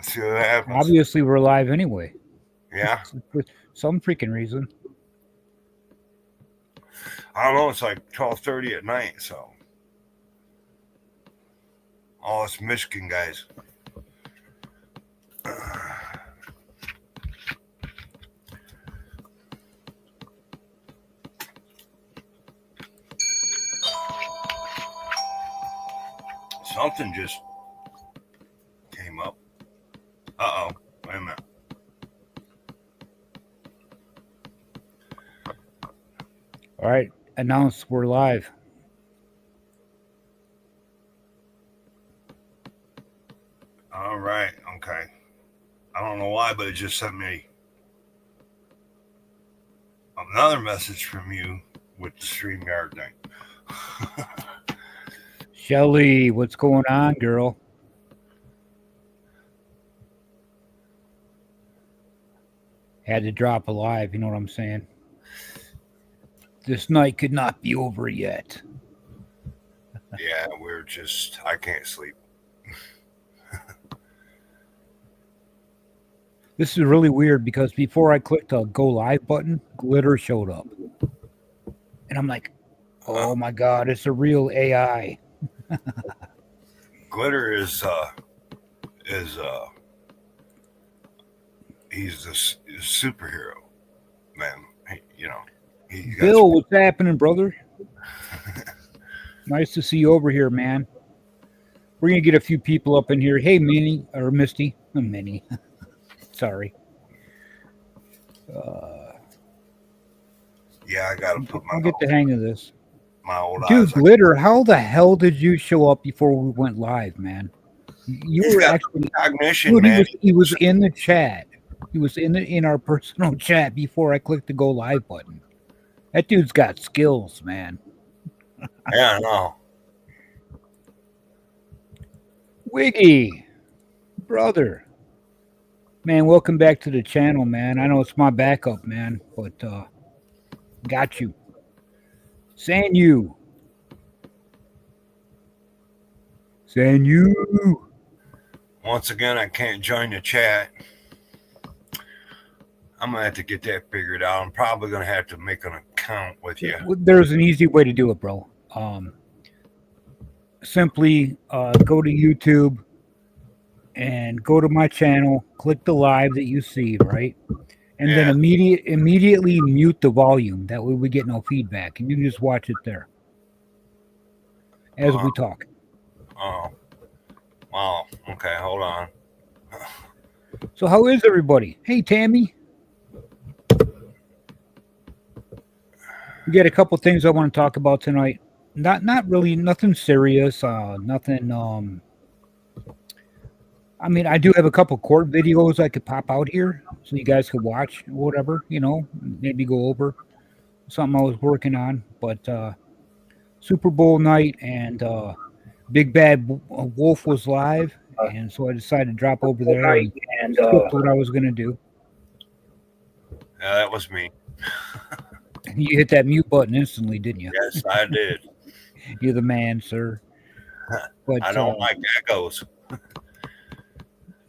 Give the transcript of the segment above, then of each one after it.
See what happens. Obviously, we're live anyway. Yeah. For some freaking reason. I don't know. It's like 12:30 at night, so all us Michigan guys. Something just came up. Uh oh. Wait a minute. All right, announce we're live. All right. Okay. I don't know why, but it just sent me another message from you with the StreamYard thing. Shelly, what's going on, girl? Had to drop a live, you know what I'm saying? This night could not be over yet. Yeah, we're just, I can't sleep. This is really weird because before I clicked the go live button, glitter showed up. And I'm like, oh my God, it's a real AI. Glitter is he's a superhero, man. You know, he got Bill, what's happening, brother? Nice to see you over here, man. We're going to get a few people up in here. Hey, Minnie, or Misty. Minnie. Sorry. yeah, I gotta put I'll get the hang of this. my old Dude, eyes. Glitter, how the hell did you show up before we went live, man? You He's were got actually, cognition, dude, man. he was in the chat. He was in our personal chat before I clicked the go live button. That dude's got skills, man. Yeah, I know. Wiggy, brother. Man, welcome back to the channel, man. I know it's my backup, man, but got you. San you. San you. Once again, I can't join the chat. I'm gonna have to get that figured out. I'm probably gonna have to make an account with you. There's an easy way to do it, bro. Simply go to YouTube and go to my channel, click the live that you see, right? And then immediately mute the volume. That way we get no feedback. And you can just watch it there as we talk. Oh. Wow. Okay, hold on. So how is everybody? Hey, Tammy. We got a couple things I want to talk about tonight. Not really nothing serious. Nothing. I mean, I do have a couple court videos I could pop out here so you guys could watch, whatever, you know, maybe go over something I was working on. But Super Bowl night and Big Bad Wolf was live, and so I decided to drop over there and script what I was going to do. Yeah, that was me. You hit that mute button instantly, didn't you? Yes, I did. You're the man, sir. But I don't like echoes.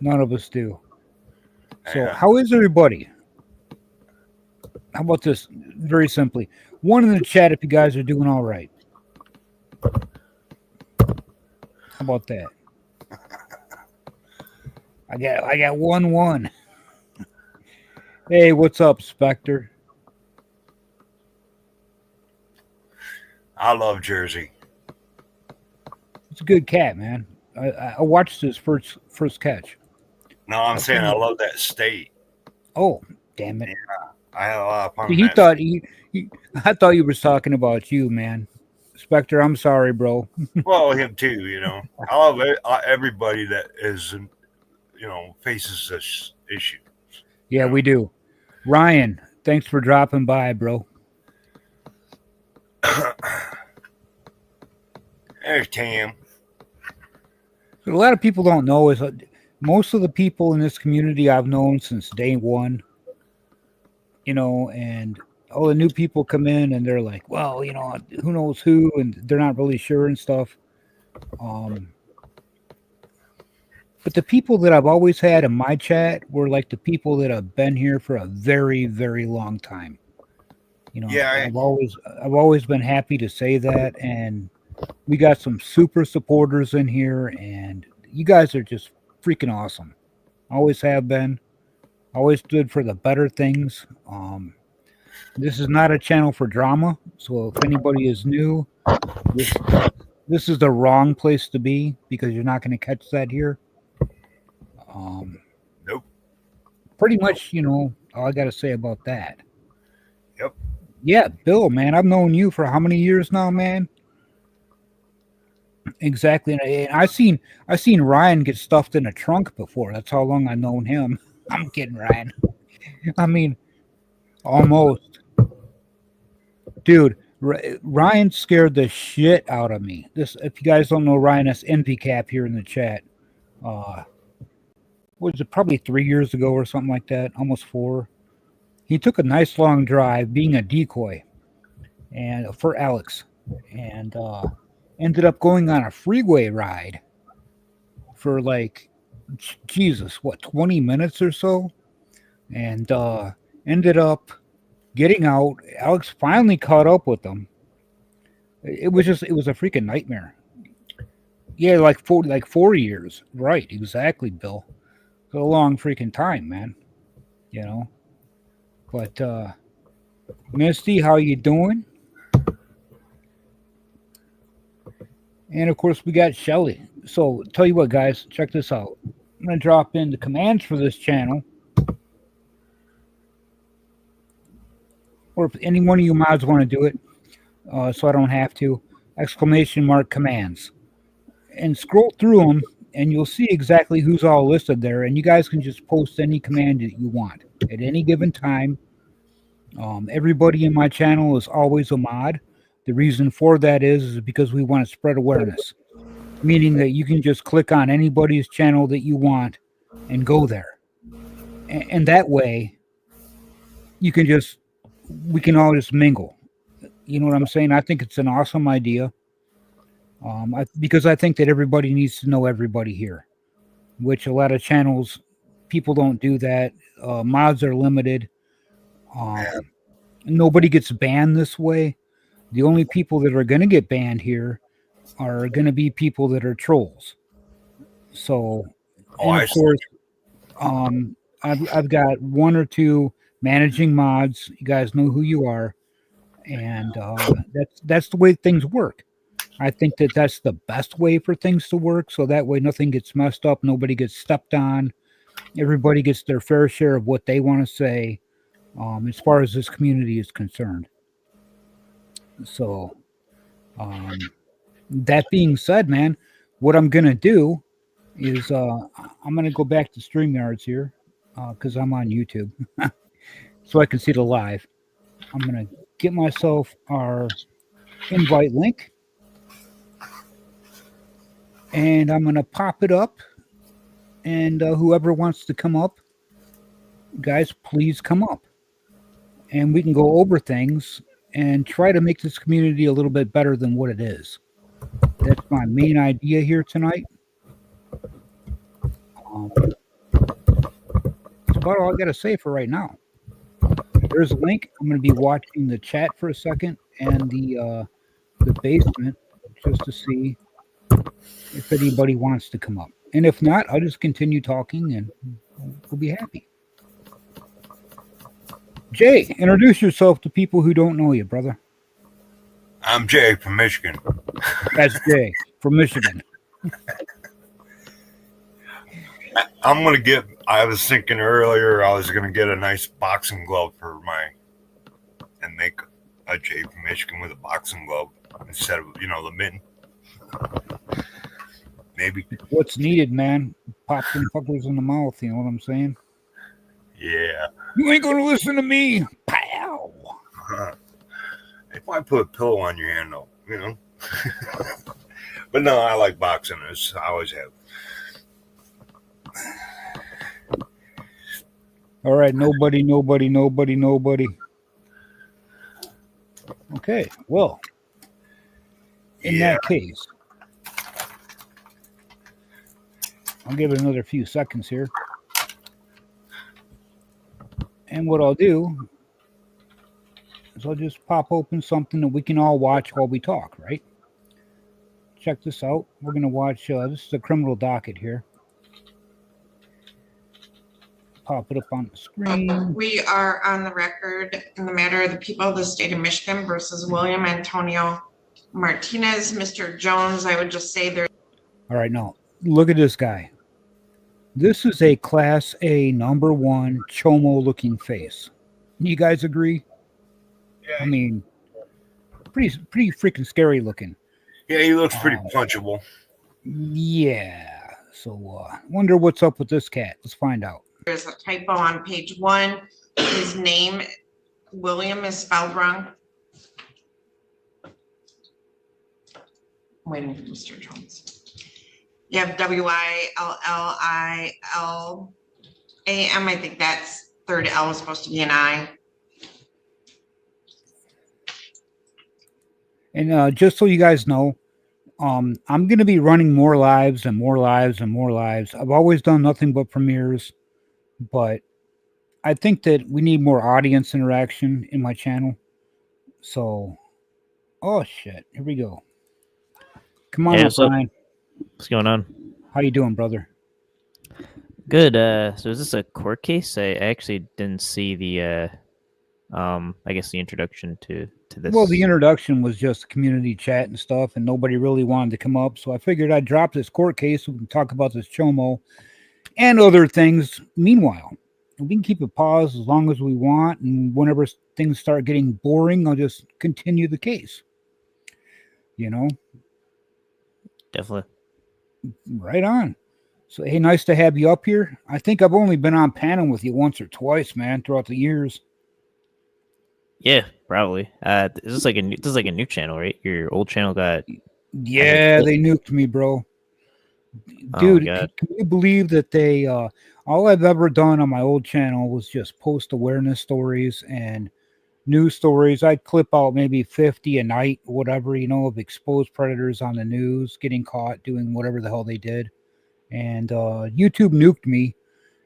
None of us do. So, how is everybody? How about this? Very simply, one in the chat if you guys are doing all right. How about that? I got 1-1. Hey, what's up, Spectre? I love Jersey. It's a good cat, man. I watched his first catch. No, I'm saying I love that state. Oh, damn it! Yeah, I had a lot of fun. He thought I thought you was talking about you, man. Spectre, I'm sorry, bro. Well, him too. You know, I love everybody that is, you know, faces this issue. Yeah, we do. Ryan, thanks for dropping by, bro. There's Tam. A lot of people don't know is most of the people in this community I've known since day one. You know, and all the new people come in and they're like, well, you know, who knows who, and they're not really sure and stuff. But the people that I've always had in my chat were like the people that have been here for a very, very long time. You know, Yeah, I've always been happy to say that, and we got some super supporters in here, and you guys are just freaking awesome. Always have been. Always stood for the better things. This is not a channel for drama, so if anybody is new, this this is the wrong place to be because you're not going to catch that here. Um, nope. Pretty much, you know, all I got to say about that. Yep. Yeah, Bill, man, I've known you for how many years now, man? Exactly. And I seen Ryan get stuffed in a trunk before. That's how long I've known him. I'm kidding, Ryan. I mean, almost. Dude, Ryan scared the shit out of me. This, if you guys don't know Ryan, that's Envy Cap here in the chat. Was it probably 3 years ago or something like that? Almost 4. He took a nice long drive, being a decoy, and for Alex, and ended up going on a freeway ride for like, Jesus, what, 20 minutes or so, and ended up getting out. Alex finally caught up with them. It was a freaking nightmare. Yeah, like 4 years. Right, exactly, Bill. It's a long freaking time, man. You know. But Misty, how you doing? And of course we got Shelly. So tell you what, guys, check this out. I'm gonna drop in the commands for this channel. Or if any one of you mods want to do it, so I don't have to, ! commands. And scroll through them, and you'll see exactly who's all listed there. And you guys can just post any command that you want at any given time. Everybody in my channel is always a mod. The reason for that is because we want to spread awareness, meaning that you can just click on anybody's channel that you want and go there. And that way, we can all just mingle. You know what I'm saying? I think it's an awesome idea. Because I think that everybody needs to know everybody here, which a lot of channels, people don't do that. Mods are limited. Nobody gets banned this way. The only people that are going to get banned here are going to be people that are trolls. So, and of course, I've got 1 or 2 managing mods. You guys know who you are, and that's the way things work. I think that that's the best way for things to work, so that way nothing gets messed up, nobody gets stepped on, everybody gets their fair share of what they want to say, as far as this community is concerned. So, that being said, man, what I'm gonna do is I'm gonna go back to StreamYards here because I'm on YouTube, so I can see the live. I'm gonna get myself our invite link. And I'm going to pop it up. And whoever wants to come up, guys, please come up. And we can go over things and try to make this community a little bit better than what it is. That's my main idea here tonight. That's about all I got to say for right now. There's a link. I'm going to be watching the chat for a second and the basement just to see if anybody wants to come up. And if not, I'll just continue talking and we'll be happy. Jay, introduce yourself to people who don't know you, brother. I'm Jay from Michigan. That's Jay from Michigan. I was thinking earlier I was going to get a nice boxing glove and make a Jay from Michigan with a boxing glove instead of, the mitten. Maybe. What's needed, man? Pop them fuckers in the mouth, you know what I'm saying? Yeah. You ain't gonna listen to me. Pow. If I put a pillow on your hand, though, But no, I like boxing. I always have. All right, nobody. Okay, well, in that case, I'll give it another few seconds here. And what I'll do is I'll just pop open something that we can all watch while we talk, right? Check this out. We're going to watch, this is a criminal docket here. Pop it up on the screen. We are on the record in the matter of the people of the state of Michigan versus William Antonio Martinez. Mr. Jones, I would just say there. All right, now look at this guy. This is a Class A #1 Chomo looking face. You guys agree? Yeah, I mean, pretty freaking scary looking. yeah, he looks pretty punchable. Yeah. So, wonder what's up with this cat. Let's find out. There's a typo on page 1. His name, William, is spelled wrong. Waiting for Mr. Jones. You have William. I think that's third L is supposed to be an I. And just so you guys know, I'm going to be running more lives and more lives and more lives. I've always done nothing but premieres, but I think that we need more audience interaction in my channel. So, oh shit, here we go. Come on, Hey, up, what's up? Ryan. What's going on? How you doing, brother? Good. So is this a court case? I actually didn't see the I guess the introduction to this. Well, the introduction was just community chat and stuff, and nobody really wanted to come up. So I figured I'd drop this court case. We can talk about this Chomo and other things. Meanwhile, we can keep it paused as long as we want, and whenever things start getting boring, I'll just continue the case. You know, Definitely. right on. So, hey, nice to have you up here. I think I've only been on panel with you once or twice, man, throughout the years. Yeah, probably. This is like a new channel, right? Your old channel got Yeah, they nuked me, bro. Oh, Dude, God. can you believe that they all I've ever done on my old channel was just post awareness stories and news stories. I'd clip out maybe 50 a night, whatever, of exposed predators on the news, getting caught doing whatever the hell they did. And YouTube nuked me,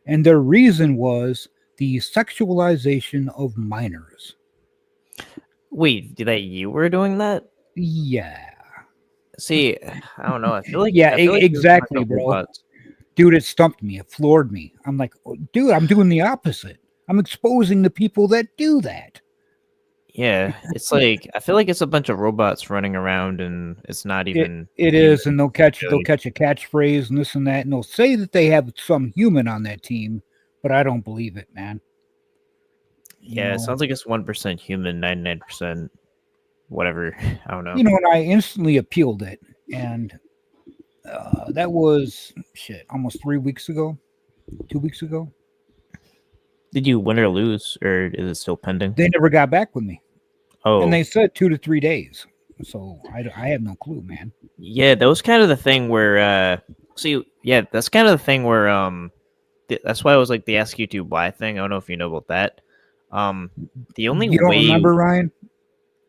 and their reason was the sexualization of minors. Wait, that you were doing that? Yeah. See, I don't know. I feel like Yeah, I feel like there's a bunch exactly, of bro. robots. Dude, it stumped me. It floored me. I'm like, oh, dude, I'm doing the opposite. I'm exposing the people that do that. Yeah, it's like I feel like it's a bunch of robots running around, and it's not even. It is, and they'll catch a really. catchphrase and this and that, and they'll say that they have some human on that team, but I don't believe it, man. Yeah, it sounds like it's 1% human, 99% whatever. I don't know. And I instantly appealed it, and that was almost 3 weeks ago, 2 weeks ago. Did you win or lose, or is it still pending? They never got back with me, Oh, and they said 2 to 3 days. So I have no clue, man. yeah, that was kind of the thing where. That's kind of the thing where that's why I was like the Ask YouTube Why thing. I don't know if you know about that. The only You don't way. remember, Ryan?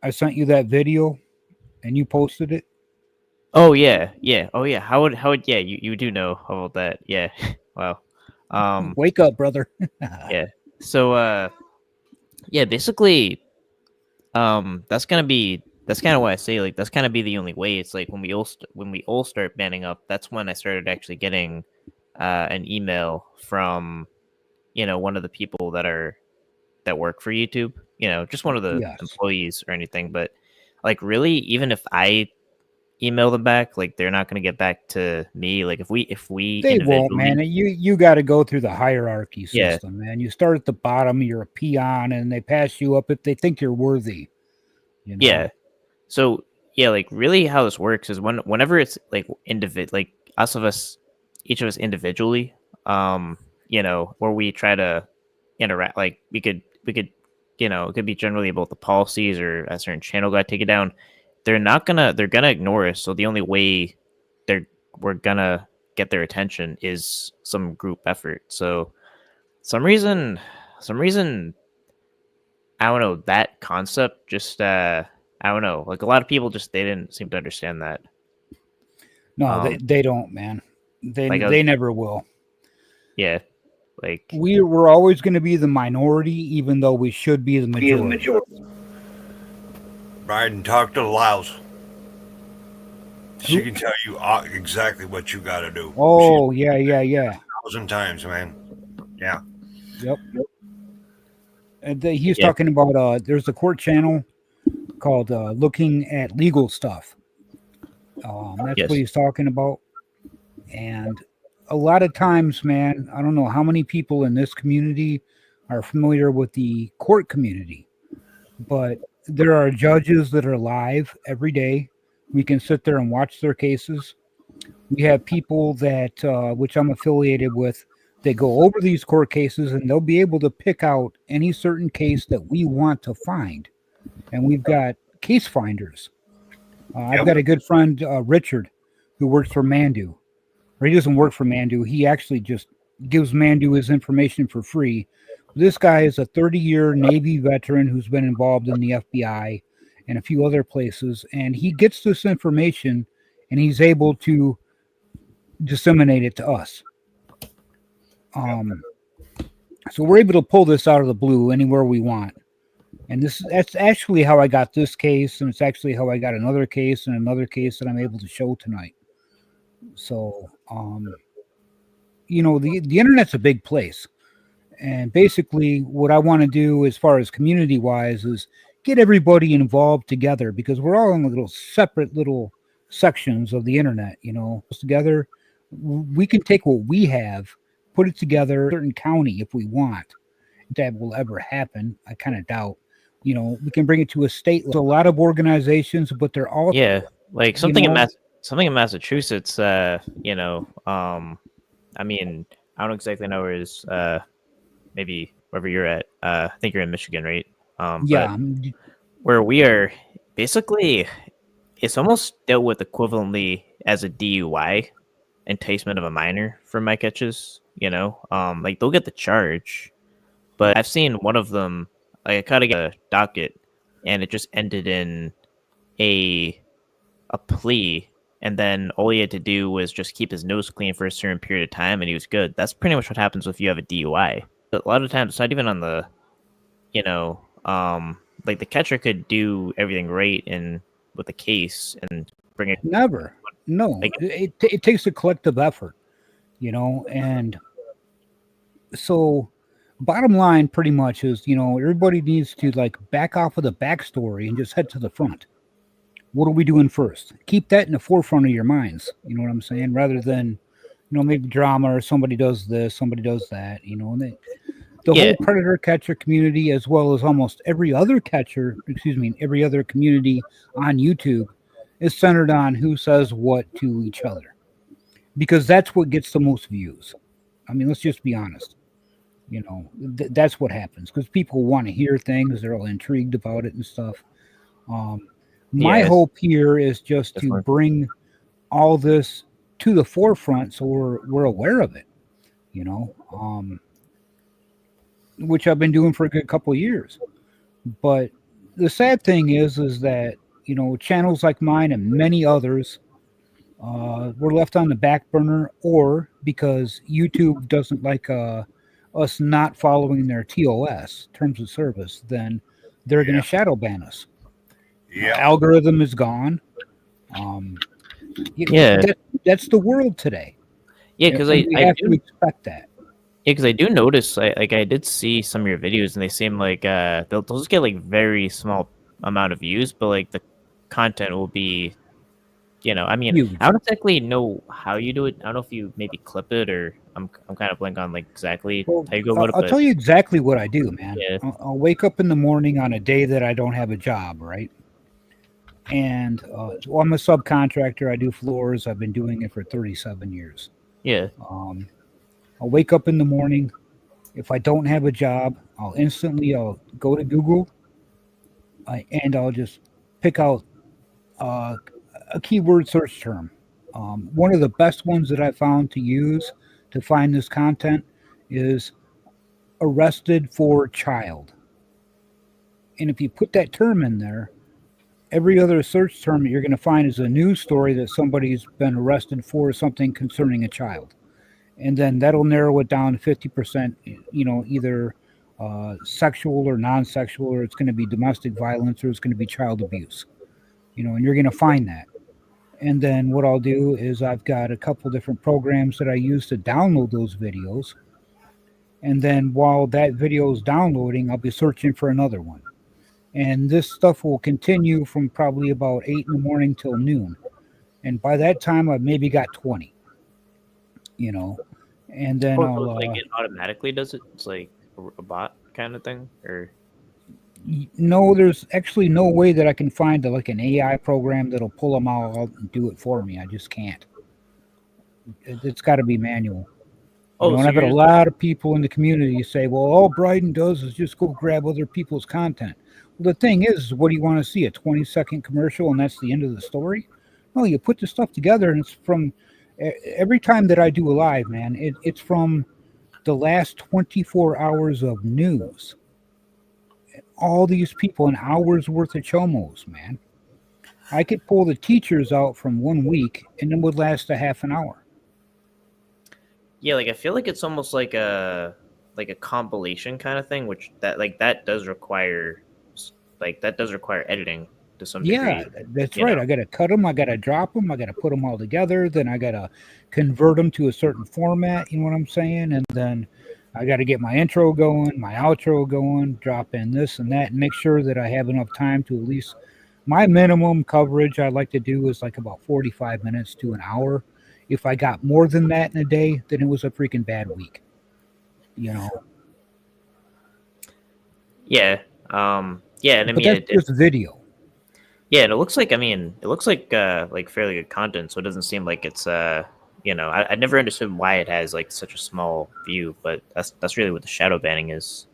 I sent you that video, and you posted it. Oh yeah. Oh yeah. How would yeah, you do know about that. Yeah. Wow. Wake up, brother. Yeah. So basically that's kind of why I say like that's kind of be the only way. It's like when we all start banning up, that's when I started actually getting an email from one of the people that work for YouTube, just one of the Yes. employees or anything, but like really even if I email them back, like they're not going to get back to me. Like if we They won't, man. You got to go through the hierarchy Yeah. system, man. You start at the bottom, you're a peon, and they pass you up if they think you're worthy. Yeah. So yeah, like really how this works is whenever it's like like each of us individually, where we try to interact, like we could, it could be generally about the policies or a certain channel got taken down. They're gonna ignore us. So the only way we're gonna get their attention is some group effort. So some reason, I don't know, that concept just, I don't know. Like a lot of people they didn't seem to understand that. No, they don't, man. They never will. Yeah, like We're always going to be the minority, even though we should be the majority. Biden, talk to Laos. She can tell you exactly what you got to do. Oh, She's yeah. 1,000 times, man. Yeah. Yep. And he's Yeah. talking about there's a court channel called Looking at Legal Stuff. That's Yes. what he's talking about. And a lot of times, man, I don't know how many people in this community are familiar with the court community, but there are judges that are live every day. We can sit there and watch their cases. We have people that, which I'm affiliated with, they go over these court cases and they'll be able to pick out any certain case that we want to find. And we've got case finders. I've got a good friend, Richard, who works for Mandu. Or he doesn't work for Mandu. He actually just gives Mandu his information for free. This guy is a 30-year Navy veteran who's been involved in the FBI and a few other places. And he gets this information and he's able to disseminate it to us. So we're able to pull this out of the blue anywhere we want. And that's actually how I got this case, and it's actually how I got another case and another case that I'm able to show tonight. So, the internet's a big place. And basically what I want to do as far as community-wise is get everybody involved together, because we're all in little separate little sections of the internet, together. We can take what we have, put it together in a certain county if we want. That will ever happen, I kind of doubt. We can bring it to a state. There's a lot of organizations, but they're all like something in Massachusetts. I mean, I don't exactly know where is maybe wherever you're at. I think you're in Michigan, right? Yeah. But where we are, basically, it's almost dealt with equivalently as a DUI, enticement of a minor, for my catches. Like they'll get the charge, but I've seen one of them. I kind of got a docket, and it just ended in a plea, and then all he had to do was just keep his nose clean for a certain period of time, and he was good. That's pretty much what happens if you have a DUI. But a lot of times, it's not even on the, like the catcher could do everything right and with the case and bring it. Never. No, Like, it takes a collective effort, and so bottom line pretty much is, everybody needs to back off of the backstory and just head to the front. What are we doing first? Keep that in the forefront of your minds. You know what I'm saying? Rather than, maybe drama or somebody does this, somebody does that, and the whole predator catcher community, as well as almost every other every other community on YouTube is centered on who says what to each other, because that's what gets the most views. I mean, let's just be honest. That's what happens, because people want to hear things. They're all intrigued about it and stuff. My hope here is just to bring all this to the forefront so we're aware of it, which I've been doing for a good couple of years. But the sad thing is that, channels like mine and many others were left on the back burner, or because YouTube doesn't like us not following their TOS, terms of service, then they're going to shadow ban us. Algorithm is gone. That's the world today. Yeah, because I have to expect that. Yeah, because I do notice, I did see some of your videos, and they seem like they'll just get very small amount of views, but the content will be, I mean, huge. I don't exactly know how you do it. I don't know if you maybe clip it, or I'm kind of blank on exactly how you go about it. I'll tell you exactly what I do, man. Yeah. I'll wake up in the morning on a day that I don't have a job, right? And I'm a subcontractor. I do floors. I've been doing it for 37 years. Yeah. I'll wake up in the morning. If I don't have a job, I'll go to Google and I'll just pick out a keyword search term. One of the best ones that I found to use to find this content is arrested for child. And if you put that term in there, every other search term that you're going to find is a news story that somebody's been arrested for something concerning a child. And then that'll narrow it down to 50%, either sexual or non-sexual, or it's going to be domestic violence, or it's going to be child abuse, and you're going to find that. And then what I'll do is I've got a couple different programs that I use to download those videos. And then while that video is downloading, I'll be searching for another one. And this stuff will continue from probably about 8 in the morning till noon. And by that time, I've maybe got 20, and then I'll, like it automatically does it. It's like a bot kind of thing, or no, there's actually no way that I can find an AI program that'll pull them all out and do it for me. I just can't. It's got to be manual. oh, And so I've got a you're- lot of people in the community say, well, all Bryden does is just go grab other people's content. Well, the thing is, what do you want to see? A 20-second commercial and that's the end of the story? No, you put the stuff together and it's from every time that I do a live, man, it's from the last 24 hours of news. All these people, an hour's worth of chomos, man. I could pull the teachers out from 1 week and it would last a half an hour. yeah, like I feel like it's almost like a compilation kind of thing, which that does require editing to some degree. Yeah, that's you right. know. I got to cut them. I got to drop them. I got to put them all together. Then I got to convert them to a certain format. You know what I'm saying? And then I got to get my intro going, my outro going, drop in this and that, and make sure that I have enough time to at least my minimum coverage I like to do is like about 45 minutes to an hour. If I got more than that in a day, then it was a freaking bad week. Yeah. Yeah, and I But mean, that's just video. yeah, and it looks like fairly good content, so it doesn't seem like it's I never understood why it has like such a small view, but that's really what the shadow banning is.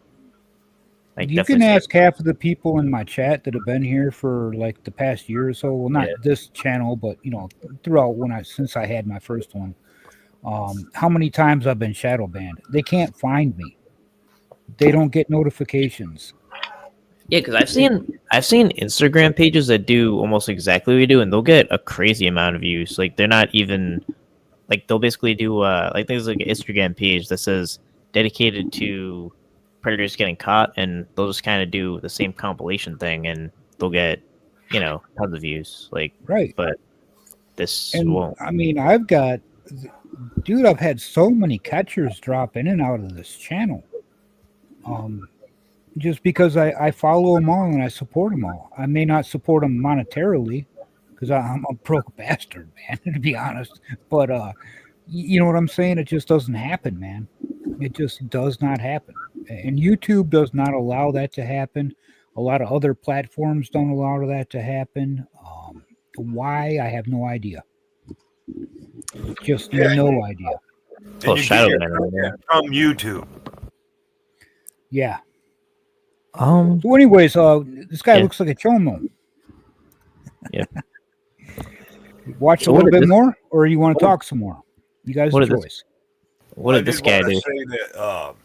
Like, You can definitely ask half of the people in my chat that have been here for like the past year or so. Well, not Yeah. this channel, but throughout since I had my first one, how many times I've been shadow banned. They can't find me. They don't get notifications. Yeah, because I've seen Instagram pages that do almost exactly what we do, and they'll get a crazy amount of views. Like they're not even like they'll basically do like there's like an Instagram page that says dedicated to predators getting caught, and they'll just kind of do the same compilation thing, and they'll get tons of views. Like Right. but this And won't. I mean, I've had so many catchers drop in and out of this channel. Just because I follow them all and I support them all. I may not support them monetarily because I'm a broke bastard, man, to be honest. But you know what I'm saying? It just doesn't happen, man. It just does not happen. And YouTube does not allow that to happen. A lot of other platforms don't allow that to happen. Why? I have no idea. Just no idea. And Oh, you shadow get banning, yeah. from YouTube. Yeah. Um. So, anyways, this guy Yeah. looks like a chomo. Yeah. Watch So a what little did bit this- more, or you want to talk some more? You guys' What did this- choice. What I did this did guy wanna do? say that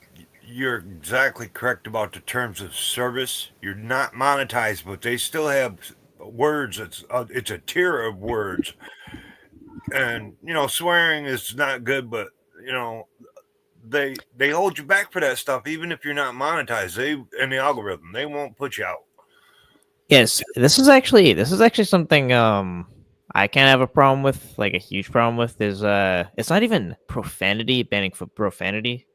you're exactly correct about the terms of service. You're not monetized, but they still have words. It's a tier of words, and swearing is not good, but they hold you back for that stuff, even if you're not monetized. They in the algorithm, they won't put you out. Yes, this is actually something I kind of have a problem with, like a huge problem with is it's not even profanity. Banning for profanity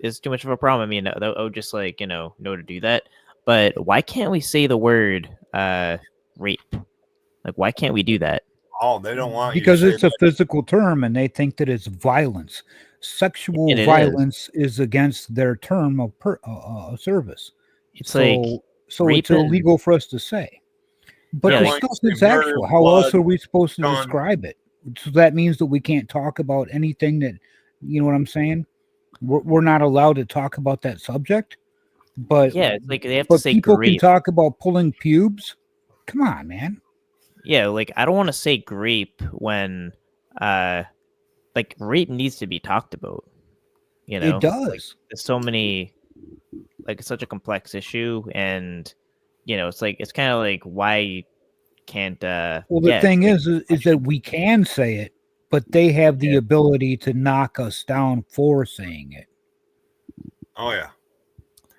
is too much of a problem. I mean, I would just know to do that. But why can't we say the word rape? Like, why can't we do that? Oh, they don't want Because you to it's say a physical term, and they think that it's violence. Sexual And it is. violence is against their term of service. It's So like it's rape and- illegal for us to say. But Yeah, the like- stuff is Murder, actual. How else blood, are we supposed to gun. describe it? So that means that we can't talk about anything that, you know what I'm saying? We're not allowed to talk about that subject. But yeah, it's like they have to but say people grape. can talk about pulling pubes. Come on, man. Yeah, like I don't want to say grape when like rape needs to be talked about. It does. Like, there's so many, like it's such a complex issue, and it's like it's kind of like why can't. Well, the yeah, thing it's is that we can say it, but they have the ability to knock us down for saying it. Oh yeah.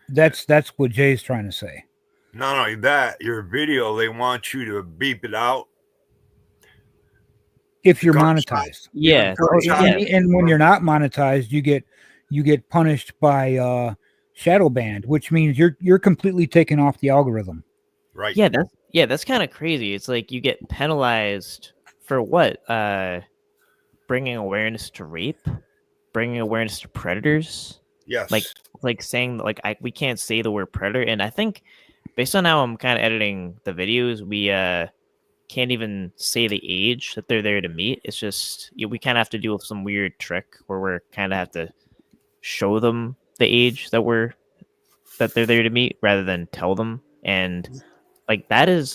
That's what Jay's trying to say. Not only that, your video, they want you to beep it out. If you're Gunshot. monetized, yeah, and when you're not monetized, you get punished by shadow banned, which means you're completely taken off the algorithm. Right. that's kind of crazy. It's like you get penalized for what? Bringing awareness to rape, bringing awareness to predators. Yes. Like saying we can't say the word predator, and I think based on how I'm kind of editing the videos, we can't even say the age that they're there to meet. It's just we kind of have to do some weird trick where we're kind of have to show them the age that they're there to meet rather than tell them, and like that is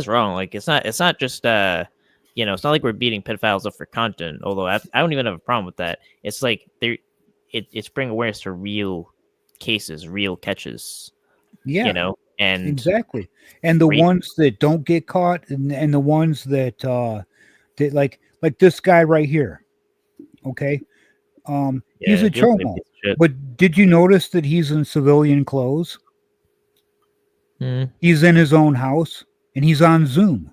wrong. Like it's not just it's not like we're beating pedophiles up for content, although I don't even have a problem with that. It's like it's bringing awareness to real cases, real catches. Yeah, and exactly. And the ones that don't get caught, and the ones that like this guy right here. Okay, he's a chomo. But did you notice that he's in civilian clothes? He's in his own house and he's on Zoom.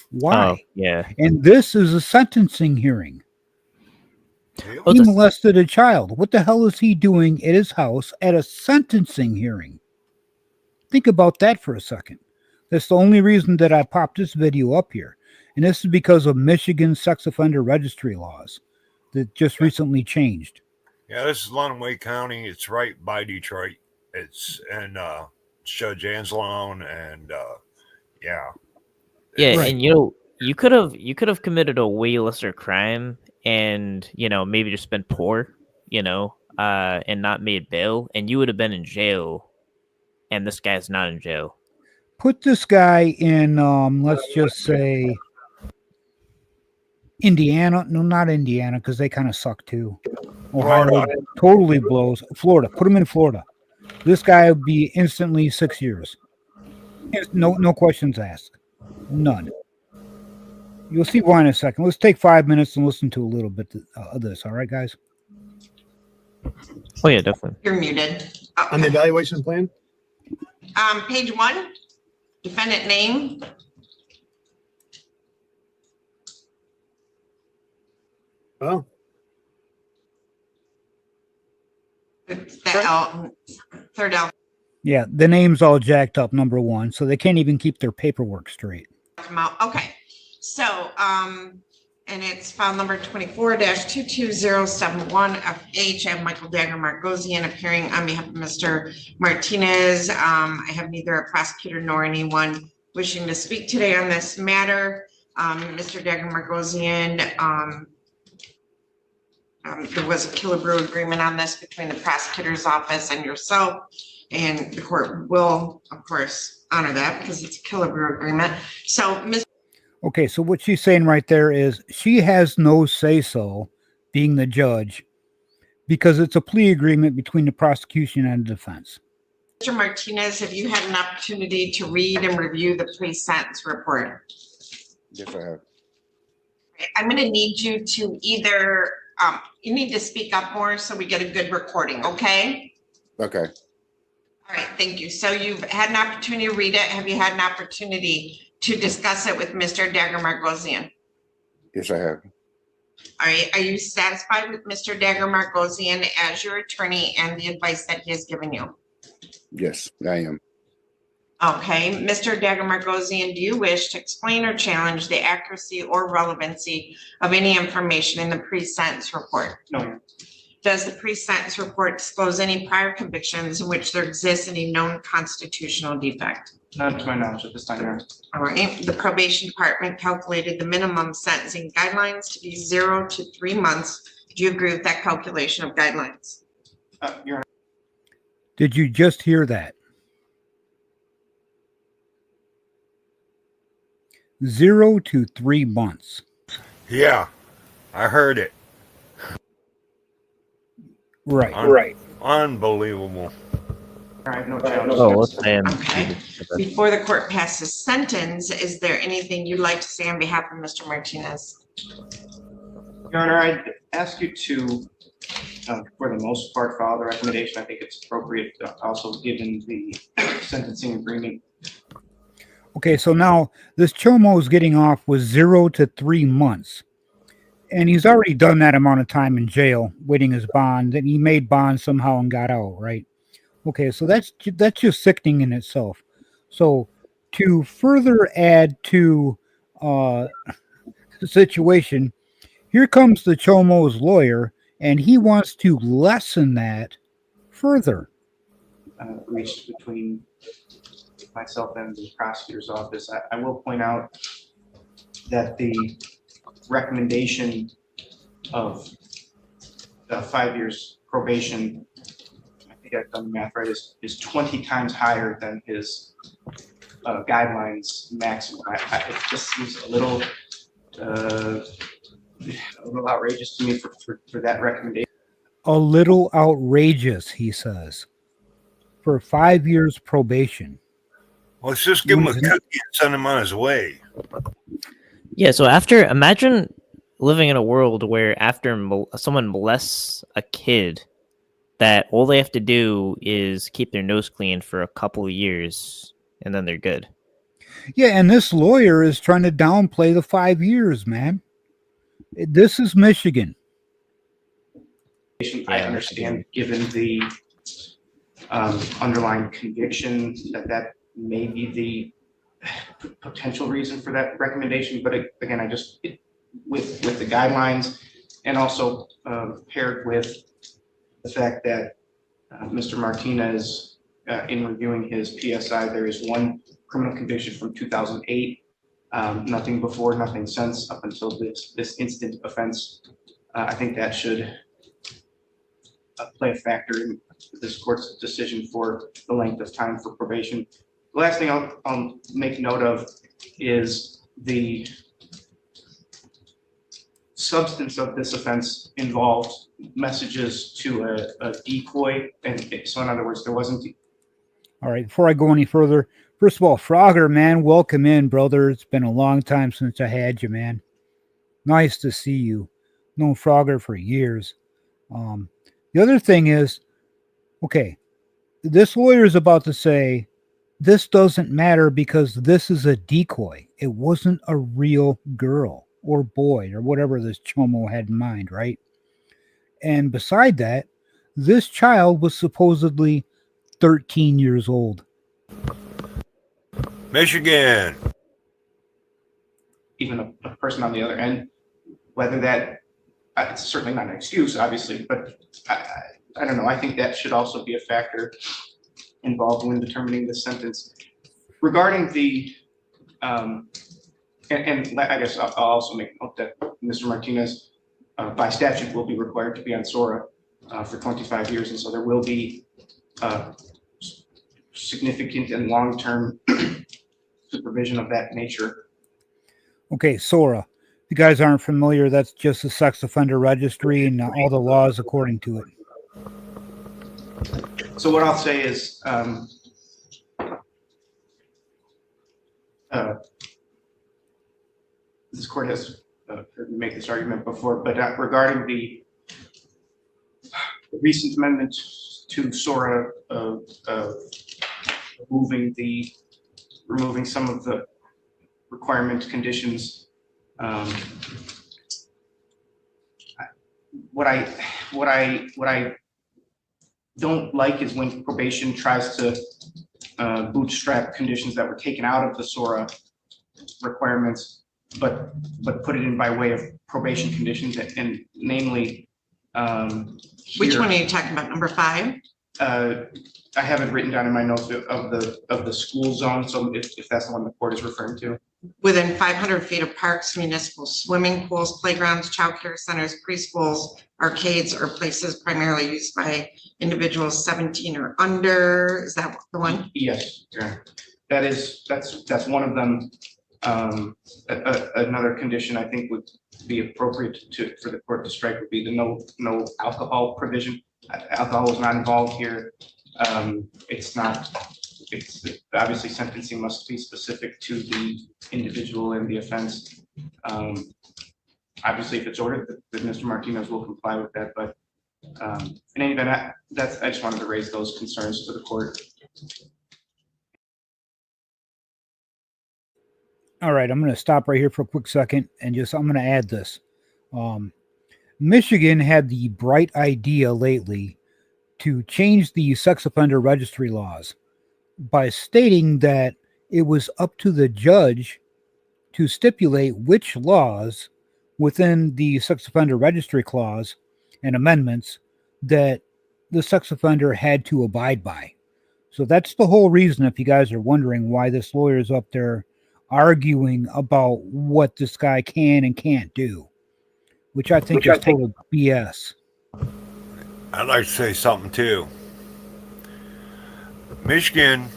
Why? Oh, yeah. And this is a sentencing hearing. He molested a child. What the hell is he doing at his house at a sentencing hearing? Think about that for a second. That's the only reason that I popped this video up here. And this is because of Michigan sex offender registry laws that just recently changed. Yeah, this is Lenawee County. It's right by Detroit. It's in Judge Anzalone, and yeah. Yeah, Right. and you could have committed a way lesser crime and maybe just been poor, and not made bail, and you would have been in jail, and this guy's not in jail. Put this guy in let's just say Indiana. No, not Indiana, because they kind of suck too. Ohio totally blows. Florida. Put him in Florida. This guy would be instantly 6 years. No questions asked. None. You'll see why in a second. Let's take 5 minutes and listen to a little bit of this. All right, guys? Oh, yeah, definitely. You're muted. On the evaluation plan? Page 1, defendant name. Oh, It's the third L. Yeah, the name's all jacked up, number one, so they can't even keep their paperwork straight. Come out. Okay. So, and it's file number 24-22071FH. I have Michael Dagger Margosian appearing on behalf of Mr. Martinez. I have neither a prosecutor nor anyone wishing to speak today on this matter. Mr. Dagger Margosian, there was a Killebrew agreement on this between the prosecutor's office and yourself, and the court will, of course, honor that because it's a Killebrew agreement. So, Ms. Okay, so what she's saying right there is she has no say-so, being the judge, because it's a plea agreement between the prosecution and the defense. Mr. Martinez, have you had an opportunity to read and review the pre-sentence report? Yes, I have. I'm going to need you to either, you need to speak up more so we get a good recording, okay? Okay. All right, thank you. So you've had an opportunity to read it. Have you had an opportunity to discuss it with Mr. Dagger Margosian? Yes, I have. All right, are you satisfied with Mr. Dagger Margosian as your attorney and the advice that he has given you? Yes, I am. Okay, Mr. Dagger Margosian, do you wish to explain or challenge the accuracy or relevancy of any information in the pre-sentence report? No. Does the pre-sentence report disclose any prior convictions in which there exists any known constitutional defect? Not to my knowledge at this time, Your Honor. All right, the probation department calculated the minimum sentencing guidelines to be 0 to 3 months. Do you agree with that calculation of guidelines? Your Honor, Did you just hear that? 0 to 3 months. Yeah, I heard it. Right. Unbelievable. I have no challenge. Oh, let's say Okay. Before the court passes sentence, is there anything you'd like to say on behalf of Mr. Martinez? Your Honor, I'd ask you to, for the most part, follow the recommendation. I think it's appropriate, also given the sentencing agreement. Okay, so now this Chomo is getting off with 0 to 3 months. And he's already done that amount of time in jail waiting his bond, and he made bond somehow and got out, right? Okay, so that's just sickening in itself. So to further add to the situation, here comes the Chomo's lawyer, and he wants to lessen that further. Reached between myself and the prosecutor's office. I will point out that the recommendation of 5 years probation, I think I've done the math right, is 20 times higher than his guidelines maximum. It just seems a little outrageous to me for that recommendation. A little outrageous, he says, for 5 years probation. Let's just give him a cookie and send him on his way. Yeah, so imagine living in a world where after someone molests a kid, that all they have to do is keep their nose clean for a couple of years, and then they're good. Yeah, and this lawyer is trying to downplay the 5 years, man. This is Michigan. I understand, given the underlying conviction, that may be the potential reason for that recommendation. But again, with the guidelines, and also paired with the fact that Mr. Martinez, in reviewing his PSI, there is one criminal conviction from 2008, nothing before, nothing since, up until this instant offense. I think that should play a factor in this court's decision for the length of time for probation. The last thing I'll make note of is the substance of this offense involved messages to a decoy, and so in other words, there wasn't. All right, before I go any further, first of all, Frogger, man, welcome in, brother. It's been a long time since I had you, man. Nice to see you. Known Frogger for years. The other thing is, okay, this lawyer is about to say this doesn't matter because this is a decoy. It wasn't a real girl or boy or whatever this Chomo had in mind, right? And beside that, this child was supposedly 13 years old. Michigan. Even a person on the other end, whether that, it's certainly not an excuse, obviously, but I don't know. I think that should also be a factor involved when determining the sentence. Regarding the, and I guess I'll also make note that Mr. Martinez, by statute, will be required to be on SORA for 25 years, and so there will be significant and long-term supervision of that nature. Okay, SORA. If you guys aren't familiar, that's just the sex offender registry and all the laws according to it. So what I'll say is, this court has heard me make this argument before, but regarding the recent amendment to SORA, removing some of the requirement conditions. What I don't like is when probation tries to bootstrap conditions that were taken out of the SORA requirements, but put it in by way of probation conditions, and namely, Which one are you talking about? Number 5? I have it written down in my notes of the school zone. So if that's the one the court is referring to. Within 500 feet of parks, municipal swimming pools, playgrounds, childcare centers, preschools, arcades, or places primarily used by individuals 17 or under. Is that the one? Yes, yeah. That's one of them. Another condition I think would be appropriate for the court to strike would be the no alcohol provision. Alcohol is not involved here. It's not, it's obviously sentencing must be specific to the individual and the offense. Obviously, if it's ordered, then Mr. Martinez will comply with that, but in any event, I just wanted to raise those concerns to the court. All right, I'm going to stop right here for a quick second and I'm going to add this. Michigan had the bright idea lately to change the sex offender registry laws by stating that it was up to the judge to stipulate which laws within the sex offender registry clause and amendments that the sex offender had to abide by. So that's the whole reason, if you guys are wondering why this lawyer is up there arguing about what this guy can and can't do, which I think is total BS. I'd like to say something too. Michigan,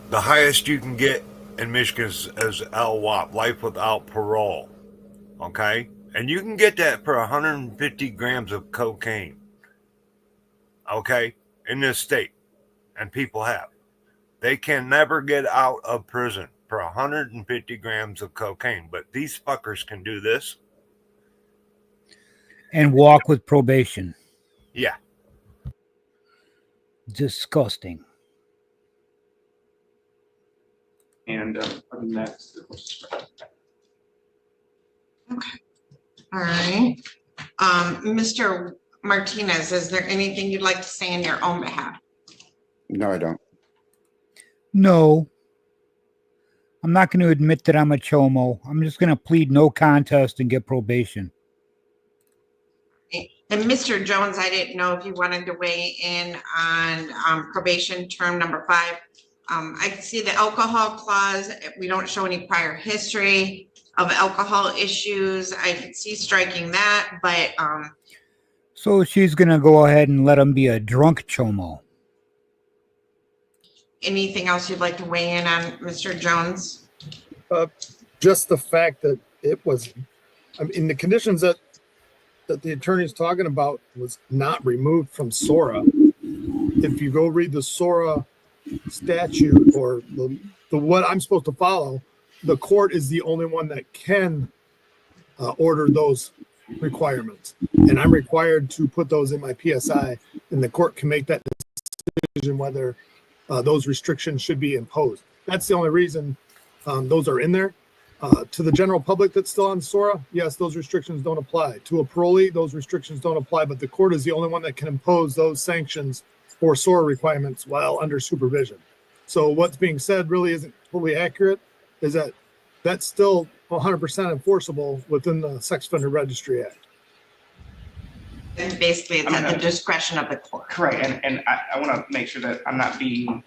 the highest you can get in Michigan is LWOP, life without parole. Okay? And you can get that for 150 grams of cocaine. Okay? In this state. And people have. They can never get out of prison for 150 grams of cocaine. But these fuckers can do this. And walk with probation. Yeah. Disgusting. And other than that, Okay. All right. Mr. Martinez, is there anything you'd like to say on your own behalf? No, I don't. No. I'm not going to admit that I'm a chomo. I'm just going to plead no contest and get probation. And Mr. Jones, I didn't know if you wanted to weigh in on probation term number 5. I can see the alcohol clause. We don't show any prior history of alcohol issues. I could see striking that, but so she's going to go ahead and let him be a drunk chomo. anything else you'd like to weigh in on, Mr. Jones? Just the fact that it was, I mean, the conditions that the attorney's talking about was not removed from SORA. If you go read the SORA statute or the what I'm supposed to follow, the court is the only one that can order those requirements. And I'm required to put those in my PSI, and the court can make that decision whether those restrictions should be imposed. That's the only reason those are in there. To the general public that's still on SORA, yes, those restrictions don't apply. To a parolee, those restrictions don't apply, but the court is the only one that can impose those sanctions for SORA requirements while under supervision. So what's being said really isn't totally accurate, is that that's still 100% enforceable within the Sex Offender Registry Act. And basically, it's at the discretion of the court. correct, and I want to make sure that I'm not being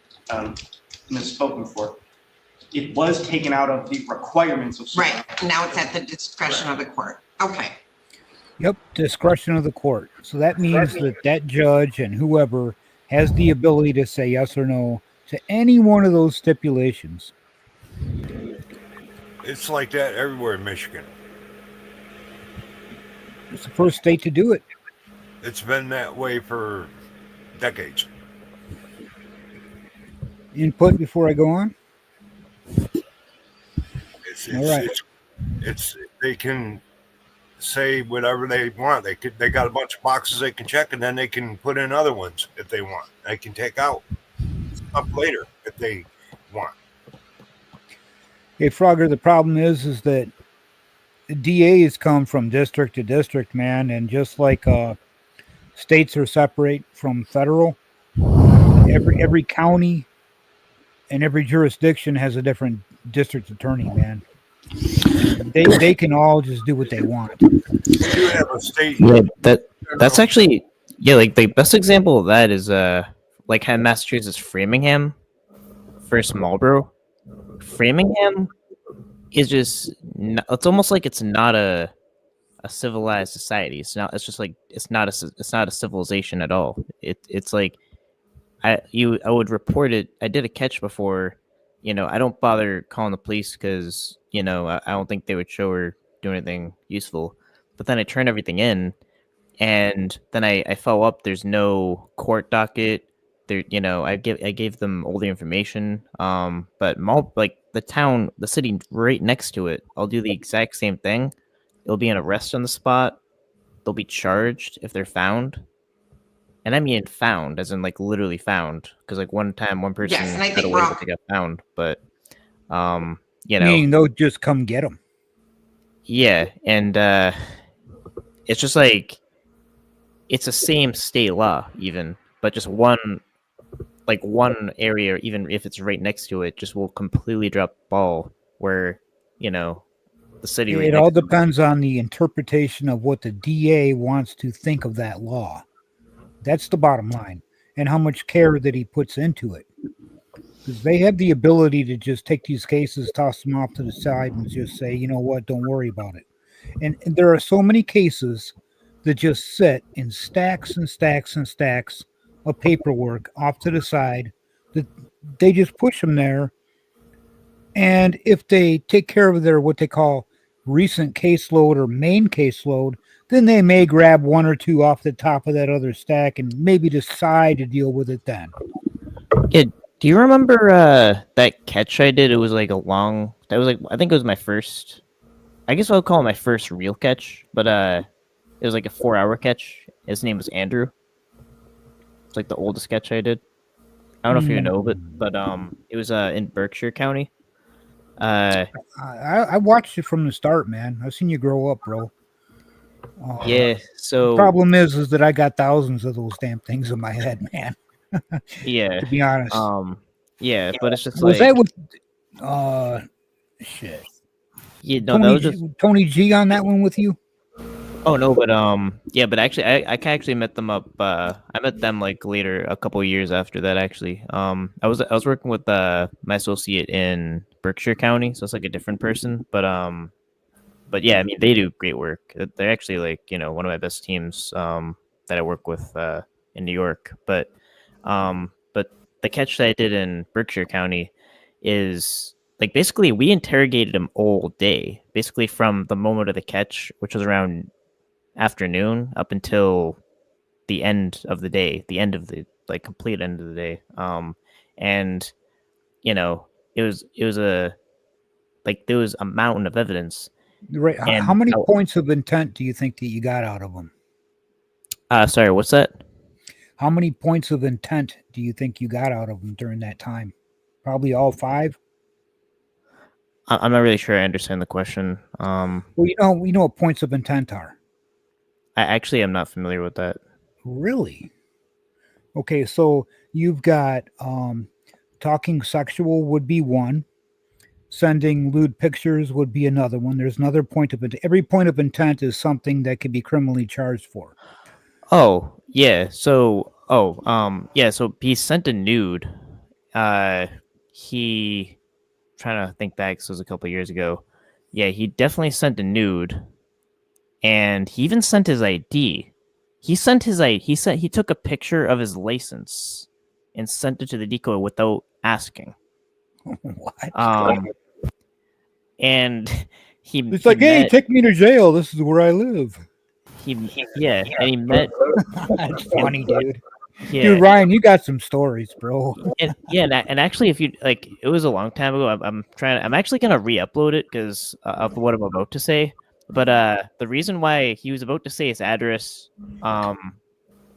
misspoken for. It was taken out of the requirements of SORA. Right, now it's at the discretion of the court. Okay. Yep, discretion of the court. So that means that judge and whoever has the ability to say yes or no to any one of those stipulations. It's like that everywhere in Michigan. It's the first state to do it. It's been that way for decades. Input before I go on? All right. It's they can say whatever they want. They got a bunch of boxes they can check, and then they can put in other ones if they want. They can take out stuff later if they want. Hey, Frogger, the problem is that DAs come from district to district, man, and just like states are separate from federal, every county and every jurisdiction has a different district attorney, man. They can all just do what they want. You have a state. Yeah, that's actually like the best example of that is like how Massachusetts Framingham versus Marlboro. Framingham is just it's almost like it's not a civilized society. It's not a civilization at all. It's like I would report it. I did a catch before. I don't bother calling the police because I don't think they would show or do anything useful. But then I turn everything in, and then I follow up. There's no court docket. they're I gave them all the information. But like the city right next to it, I'll do the exact same thing. It'll be an arrest on the spot. They'll be charged if they're found. And I mean found, as in like literally found, because like one time one person Yes, and I got think away, we're all- but they got found. But Meaning they'll just come get them. yeah, and it's just like it's the same state law, even, but just one area, even if it's right next to it, just will completely drop the ball. Where the city. Right It next all to it. depends on the interpretation of what the DA wants to think of that law. That's the bottom line, and how much care that he puts into it. Because they have the ability to just take these cases, toss them off to the side, and just say, you know what, don't worry about it. And there are so many cases that just sit in stacks and stacks and stacks of paperwork off to the side that they just push them there. And if they take care of their what they call recent caseload or main caseload, then they may grab one or two off the top of that other stack and maybe decide to deal with it then. Yeah. Do you remember that catch I did? It was like that was like, I think it was my first, I guess I'll call it my first real catch, but it was like a 4-hour catch. His name was Andrew. It's like the oldest catch I did. I don't know if you know, but it was in Berkshire County. I watched it from the start, man. I've seen you grow up, bro. Yeah. So Problem is that I got thousands of those damn things in my head, man. yeah. To be honest, Yeah, but it's just was like that with shit? yeah, no, that was just Tony G on that one with you. oh no, but yeah, but actually I actually met them up. I met them like later, a couple of years after that. Actually, I was working with my associate in Berkshire County, so it's like a different person. But yeah, I mean they do great work. They're actually like one of my best teams that I work with in New York. But the catch that I did in Berkshire County is like basically we interrogated him all day, basically from the moment of the catch, which was around afternoon, up until the end of the day, the end of the like complete end of the day. And it was a like there was a mountain of evidence. Right. And How many points of intent do you think that you got out of them? Sorry, what's that? How many points of intent do you think you got out of them during that time? Probably all 5. I'm not really sure I understand the question. Well, you know what points of intent are. I actually am not familiar with that. Really? Okay, so you've got talking sexual would be one. Sending lewd pictures would be another one. There's another point of intent. Every point of intent is something that could be criminally charged for. Oh, yeah. So, yeah. So he sent a nude. He trying to think back. This was a couple of years ago. Yeah, he definitely sent a nude, and he even sent his ID. He took a picture of his license and sent it to the decoy without asking. What? And It's like, hey, take me to jail. This is where I live. and he met. That's funny, dude. Yeah, Dude, Ryan, you got some stories, bro. and actually, if you like, it was a long time ago. I'm actually gonna re-upload it because of what I'm about to say. But the reason why he was about to say his address,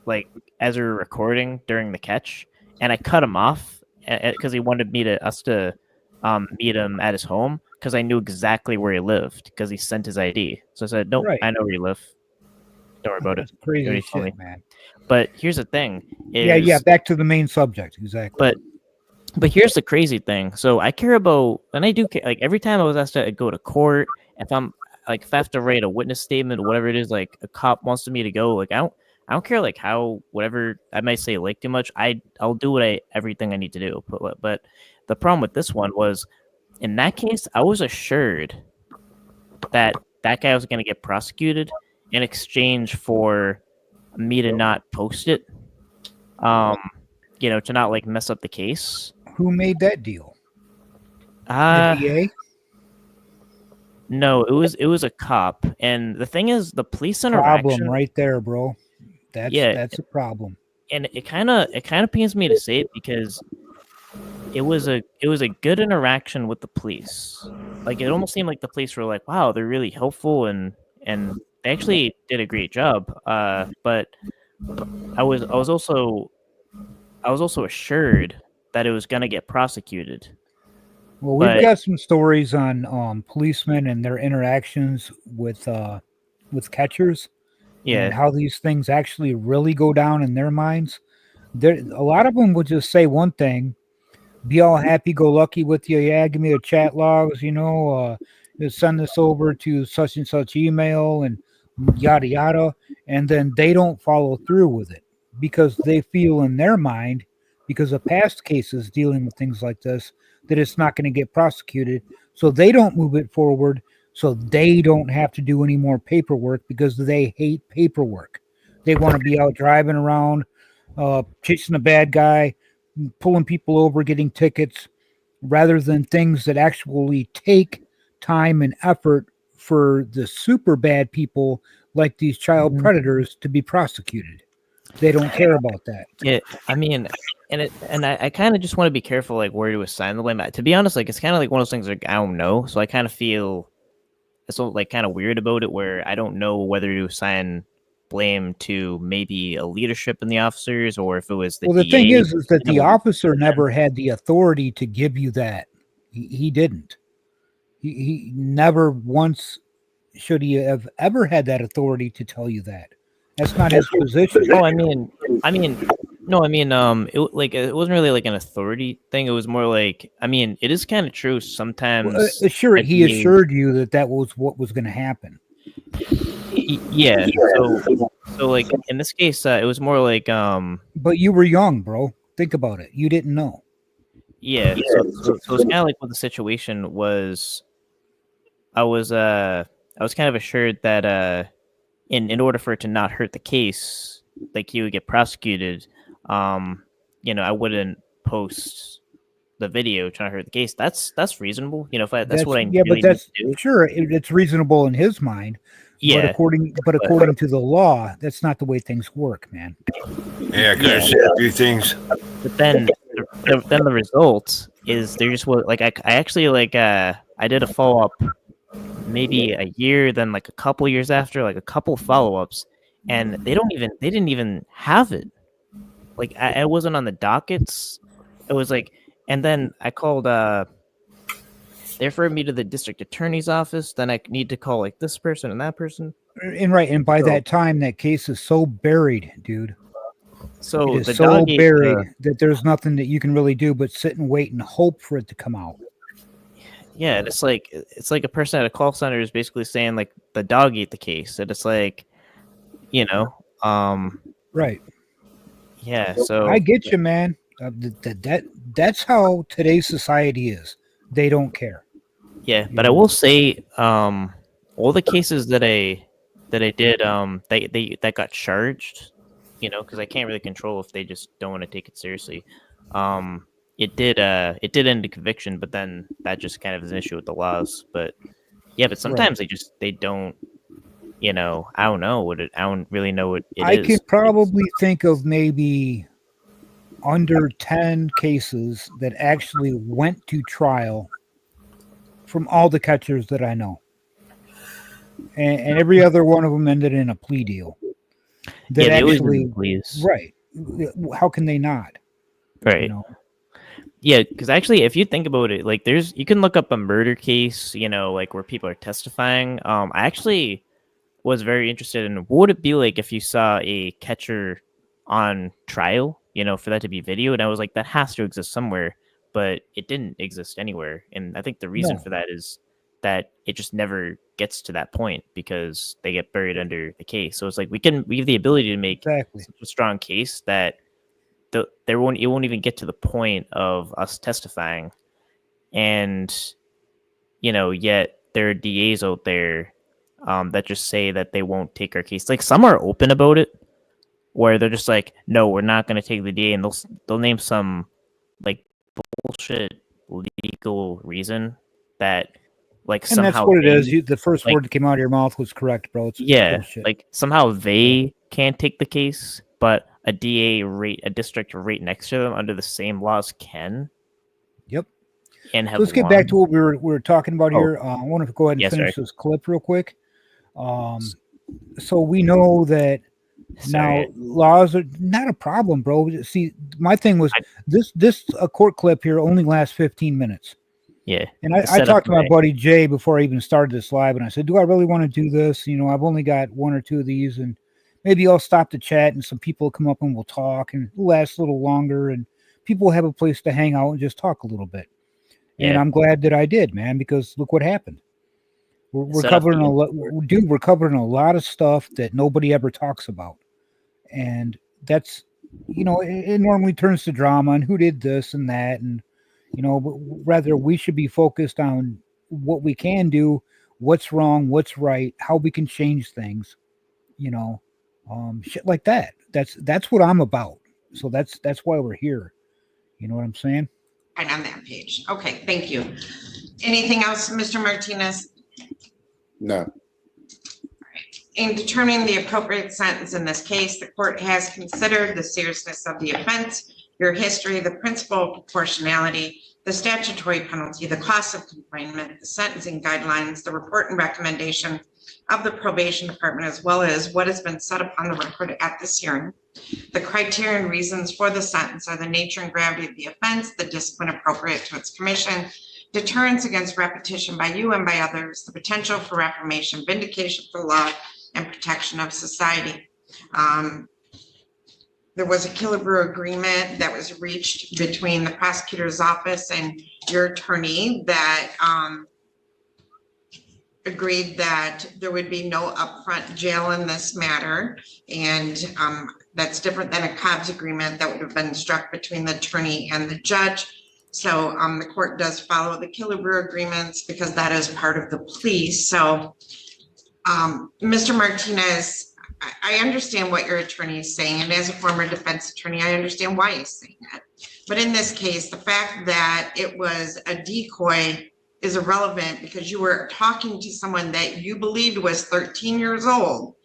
like as we were recording during the catch, and I cut him off because he wanted us to meet him at his home because I knew exactly where he lived because he sent his ID. So I said, "Nope, Right. I know where you live. Don't worry about it." That's crazy Already told shit, me. man. But here's the thing: Yeah. Back to the main subject, exactly. But here's the crazy thing. So I care about, and I do care. Like every time I was asked to go to court, if I have to write a witness statement or whatever it is, like a cop wants me to go, like I don't care like how whatever I might say like too much. I'll do everything I need to do. But the problem with this one was, in that case, I was assured that guy was going to get prosecuted in exchange for me to not post it, to not like mess up the case. Who made that deal? Uh, The DA? no, it was a cop, and the thing is, the police Problem interaction. right there, bro. That's Yeah. a problem. and it kind of pains me to say it because it was a good interaction with the police. Like it almost seemed like the police were like, wow, they're really helpful and they actually did a great job. But I was also assured that it was gonna get prosecuted. Well, we've But- got some stories on policemen and their interactions with catchers. Yeah, And how these things actually really go down in their minds. There, a lot of them would just say one thing, be all happy-go-lucky with you. Yeah, give me the chat logs, just send this over to such and such email and yada yada, and then they don't follow through with it because they feel in their mind, because of past cases dealing with things like this, that it's not going to get prosecuted, so they don't move it forward. So they don't have to do any more paperwork because they hate paperwork. They want to be out driving around, chasing a bad guy, pulling people over, getting tickets, rather than things that actually take time and effort for the super bad people like these child predators to be prosecuted. They don't care about that. yeah. I mean, and I kind of just want to be careful, like where to assign the blame. To be honest, like it's kind of like one of those things like I don't know. So I kind of feel it's like kind of weird about it, where I don't know whether to assign blame to maybe a leadership in the officers or if it was the. Well, the thing DA. is that the know, officer never had the authority to give you that. He didn't. He never once should he have ever had that authority to tell you that. That's not his position. Oh, I mean, no, I mean, it wasn't really like an authority thing. It was more like, I mean, it is kind of true sometimes. Sure, the he DA assured you that that was what was going to happen. Yeah. So like in this case, it was more like, But you were young, bro. Think about it. You didn't know. yeah. So it's kind of like what the situation was. I was kind of assured that in order for it to not hurt the case, like he would get prosecuted, I wouldn't post the video trying to hurt the case. That's reasonable. If that's what I yeah, really but that's need to do. sure it's reasonable in his mind. Yeah, But according to the law, that's not the way things work, man. Yeah, can I say a few things? but then the result is there just was like I actually like I did a follow up maybe a year, then like a couple years after, like a couple follow ups, and they didn't even have it. Like I wasn't on the dockets. It was like, and then I called. They referred me to the district attorney's office. Then I need to call like this person and that person. And by that time, that case is so buried, dude. So It is the so dog ate buried that there's nothing that you can really do but sit and wait and hope for it to come out. yeah, and it's like a person at a call center is basically saying like the dog ate the case, and it's like, Right. yeah. So I get you, man. That's how today's society is. They don't care. yeah, but I will say, all the cases that I did, that got charged, because I can't really control if they just don't want to take it seriously. It did end in conviction, but then that just kind of is an issue with the laws. But yeah, but sometimes they don't. I don't know what I don't really know what it I is. could probably think of maybe under 10 cases that actually went to trial from all the catchers that I know. And every other one of them ended in a plea deal. That they always actually, please. right. How can they not? Right. Yeah, because actually, if you think about it, like you can look up a murder case, like where people are testifying. I actually was very interested in what would it be like if you saw a catcher on trial, for that to be videoed. And I was like, that has to exist somewhere, but it didn't exist anywhere. And I think the reason for that is that it just never gets to that point because they get buried under the case. So it's like we have the ability to make Exactly. such a strong case that it won't even get to the point of us testifying. And yet there are DAs out there that just say that they won't take our case. Like some are open about it, where they're just like, no, we're not going to take the DA, and they'll name some like bullshit legal reason that like And somehow that's what it is. they- The first like- word that came out of your mouth was correct, bro. It's yeah, bullshit. like somehow they can't take the case, but a DA rate, a district right next to them under the same laws can Yep. and have So let's get back to won. what we were talking about Oh. here. I want to go ahead and Yeah, finish sorry. this clip real quick. So we know that Sorry. now laws are not a problem, bro. See, my thing was I- this a court clip here only lasts 15 minutes. Yeah. And The I setup talked to my may- buddy Jay before I even started this live, and I said, "Do I really want to do this? You know, I've only got one or two of these, and maybe I'll stop the chat, and some people will come up and we'll talk, and it'll last a little longer, and people will have a place to hang out and just talk a little bit." And Yeah. I'm glad that I did, man, because look what happened. We're Set up covering the a lot, dude. We're covering a lot of stuff that nobody ever talks about, and that's, you know, it normally turns to drama and who did this and that, and you know, but rather we should be focused on what we can do, what's wrong, what's right, how we can change things, you know, shit like that. That's what I'm about. So that's why we're here. You know what I'm saying? Right on that page. Okay, thank you. Anything else, Mr. Martinez? No. In determining the appropriate sentence in this case, the court has considered the seriousness of the offense, your history, the principle of proportionality, the statutory penalty, the cost of confinement, the sentencing guidelines, the report and recommendation of the probation department, as well as what has been set upon the record at this hearing. The criteria and reasons for the sentence are the nature and gravity of the offense, the discipline appropriate to its commission, deterrence against repetition by you and by others, the potential for reformation, vindication for the law, and protection of society. There was a Killebrew agreement that was reached between the prosecutor's office and your attorney that agreed that there would be no upfront jail in this matter. And that's different than a Cobb's agreement that would have been struck between the attorney and the judge. So the court does follow the Killebrew agreements because that is part of the plea. So Mr. Martinez, I understand what your attorney is saying, and as a former defense attorney, I understand why he's saying that. But in this case, the fact that it was a decoy is irrelevant because you were talking to someone that you believed was 13 years old,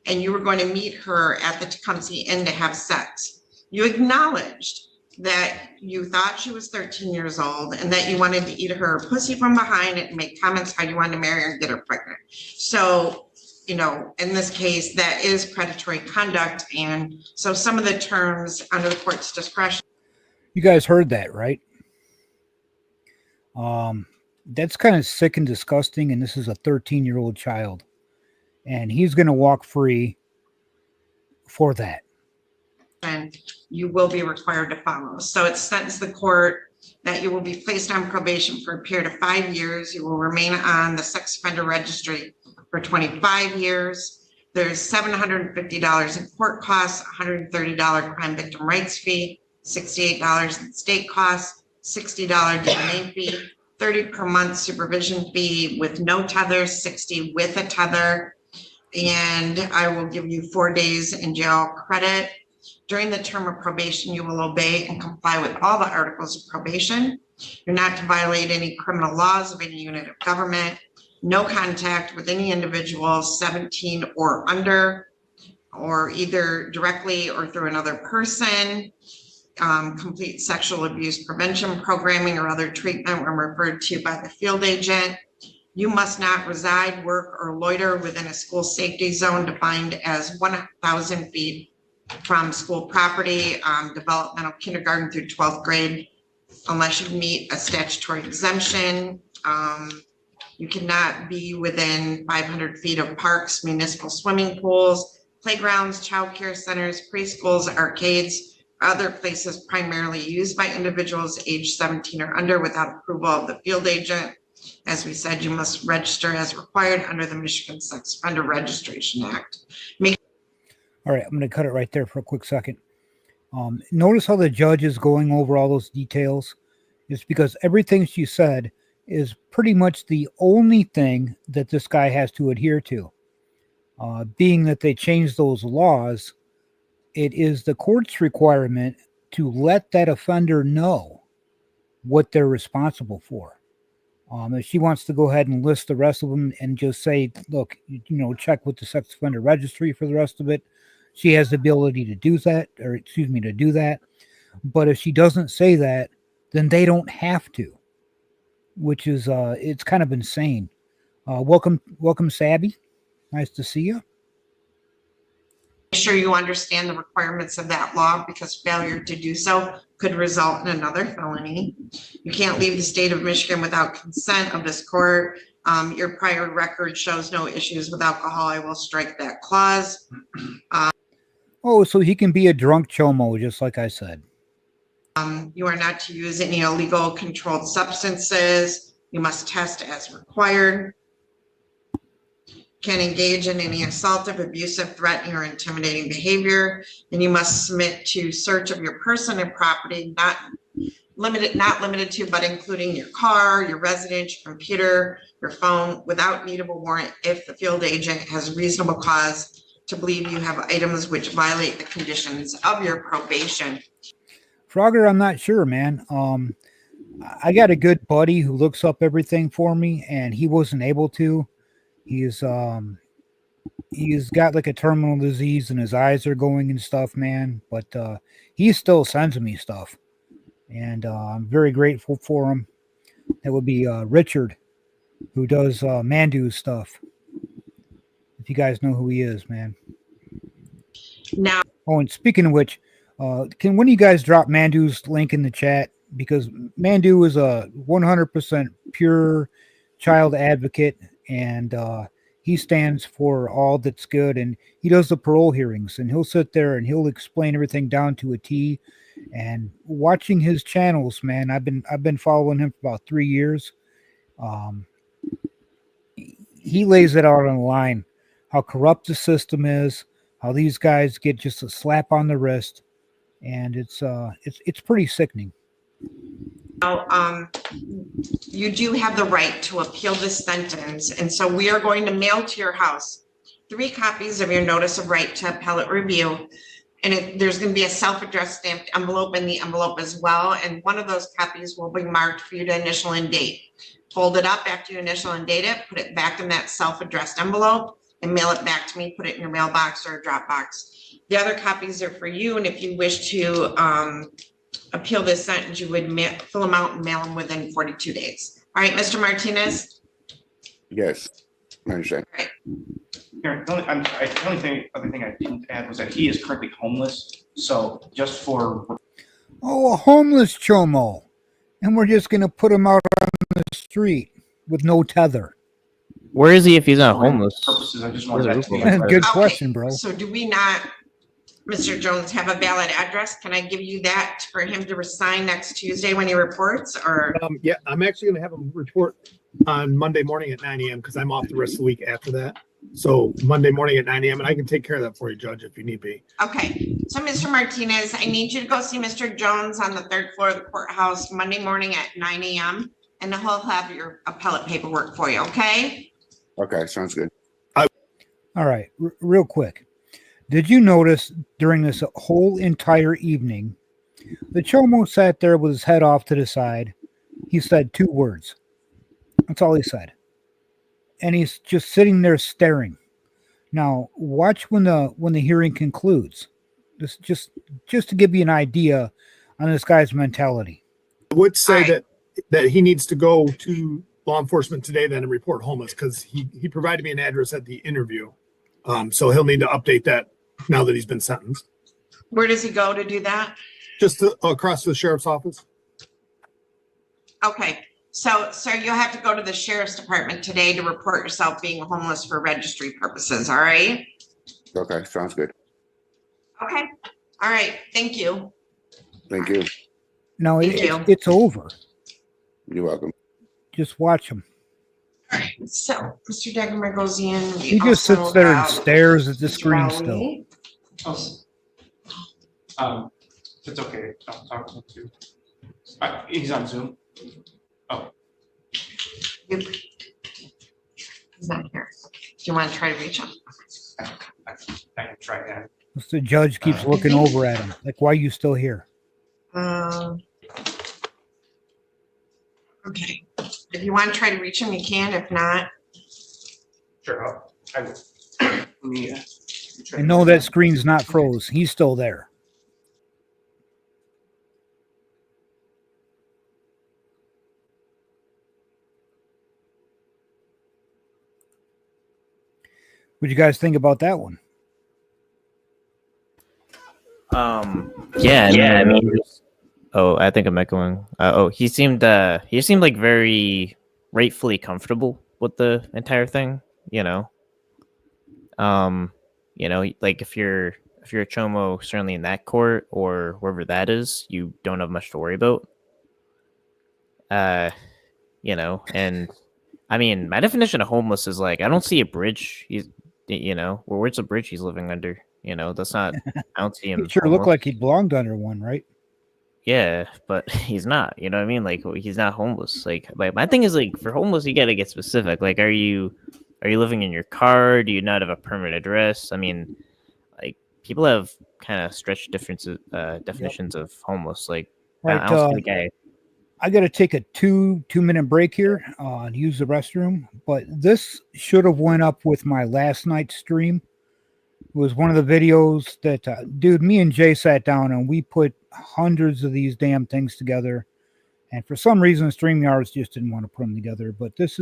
and you were going to meet her at the Tecumseh Inn to have sex. You acknowledged that you thought she was 13 years old and that you wanted to eat her pussy from behind and make comments how you wanted to marry her and get her pregnant. So, you know, in this case, that is predatory conduct. And so some of the terms under the court's discretion. You guys heard that, right? That's kind of sick and disgusting. And this is a 13-year-old child, and he's going to walk free for that. And you will be required to follow. So it sentenced the court that you will be placed on probation for a period of 5 years. You will remain on the sex offender registry for 25 years. There's $750 in court costs, $130 crime victim rights fee, $68 in state costs, $60 DNA fee, $30 per month supervision fee with no tether, $60 with a tether. And I will give you 4 days in jail credit. During the term of probation, you will obey and comply with all the articles of probation. You're not to violate any criminal laws of any unit of government. No contact with any individual 17 or under, or either directly or through another person. Complete sexual abuse prevention programming or other treatment when referred to by the field agent. You must not reside, work, or loiter within a school safety zone defined as 1,000 feet from school property, developmental kindergarten through 12th grade, unless you meet a statutory exemption. You cannot be within 500 feet of parks, municipal swimming pools, playgrounds, childcare centers, preschools, arcades, other places primarily used by individuals age 17 or under without approval of the field agent. As we said, you must register as required under the Michigan Sex Offender Registration Act. All right, I'm going to cut it right there for a quick second. Notice how the judge is going over all those details. It's because everything she said is pretty much the only thing that this guy has to adhere to. Being that they changed those laws, it is the court's requirement to let that offender know what they're responsible for. If she wants to go ahead and list the rest of them and just say, look, you know, check with the sex offender registry for the rest of it, she has the ability to do that, or excuse me, to do that. But if she doesn't say that, then they don't have to, which is it's kind of insane. Welcome, Sabby. Nice to see you. Make sure you understand the requirements of that law, because failure to do so could result in another felony. You can't leave the state of Michigan without consent of this court. Your prior record shows no issues with alcohol. I will strike that clause. Oh, so he can be a drunk chomo, just like I said. You are not to use any illegal controlled substances. You must test as required. Can engage in any assaultive, abusive, threatening, or intimidating behavior. And you must submit to search of your person and property, not limited to, but including your car, your residence, your computer, your phone, without need of a warrant if the field agent has reasonable cause to believe you have items which violate the conditions of your probation. Frogger, I'm not sure, man. I got a good buddy who looks up everything for me, and he wasn't able to. He's got like a terminal disease, and his eyes are going and stuff, man. But he still sends me stuff, and I'm very grateful for him. That would be Richard, who does Mandu's stuff. If you guys know who he is, man. Now, Oh, and speaking of which, can one of you guys drop Mandu's link in the chat? Because Mandu is a 100% pure child advocate, and he stands for all that's good, and he does the parole hearings, and he'll sit there and he'll explain everything down to a T. And watching his channels, man, I've been following him for about 3 years. He lays it out on the line, how corrupt the system is, how these guys get just a slap on the wrist, and it's pretty sickening. you do have the right to appeal this sentence, and so we are going to mail to your house 3 copies of your notice of right to appellate review. And there's going to be a self-addressed stamped envelope in the envelope as well. And one of those copies will be marked for you to initial and date. Fold it up after you initial and date it, put it back in that self-addressed envelope and mail it back to me, put it in your mailbox or a Dropbox. The other copies are for you. And if you wish to appeal this sentence, you would fill them out and mail them within 42 days. All right, Mr. Martinez? Yes, I understand. Here, the other thing I didn't add was that he is currently homeless. So just for Oh, a homeless chomo. And we're just going to put him out on the street with no tether. Where is he if he's not homeless? purposes, I just wanted that to be. Good Okay, question, bro. So do we not, Mr. Jones, have a valid address? Can I give you that for him to resign next Tuesday when he reports, or? Yeah, I'm actually gonna have him report on Monday morning at 9 a.m. because I'm off the rest of the week after that. So Monday morning at 9 a.m. and I can take care of that for you, Judge, if you need be. Okay, so Mr. Martinez, I need you to go see Mr. Jones on the 3rd floor of the courthouse Monday morning at 9 a.m. and he'll have your appellate paperwork for you, okay? Okay, sounds good. All right, real quick. Did you notice during this whole entire evening, the chomo sat there with his head off to the side. He said 2 words. That's all he said. And he's just sitting there staring. Now, watch when the hearing concludes. Just to give you an idea on this guy's mentality. I would say All right. that he needs to go to law enforcement today then and report homeless because he provided me an address at the interview. So he'll need to update that now that he's been sentenced. Where does he go to do that? Just across the sheriff's office. Okay, so sir, you'll have to go to the sheriff's department today to report yourself being homeless for registry purposes, all right? Okay, sounds good. Okay, all right, thank you. Thank you. No, Thank you. it's over. You're welcome. Just watch him. So, Mr. Dagmar goes in. We He just also sits there and have stares at the Mr. screen Rowley. still. If it's okay, I'll talk to him too. He's on Zoom. He's not here. Do you want to try to reach him? I can try that. The judge keeps looking over at him. Like, why are you still here? Okay, if you want to try to reach him, you can. If not, Sure, I will. Let me And no, that screen's not froze. He's still there. What'd you guys think about that one? I mean, oh, I think I'm echoing. He seemed like very rightfully comfortable with the entire thing. Like if you're a chomo, certainly in that court or wherever that is, you don't have much to worry about. And I mean, my definition of homeless is like I don't see a bridge. Where's the bridge he's living under? That's not. I don't see him. It sure looked homeless. like he belonged under one, right? Yeah, but he's not. You know what I mean? Like he's not homeless. Like my thing is like for homeless, you gotta get specific. Like, are you living in your car? Do you not have a permanent address? I mean, like people have kind of stretched definitions of homeless. Like Right. I don't see the guy. I got to take a two-minute break here and use the restroom. But this should have went up with my last night's stream. It was one of the videos that, dude, me and Jay sat down and we put hundreds of these damn things together. And for some reason, StreamYards just didn't want to put them together. But it's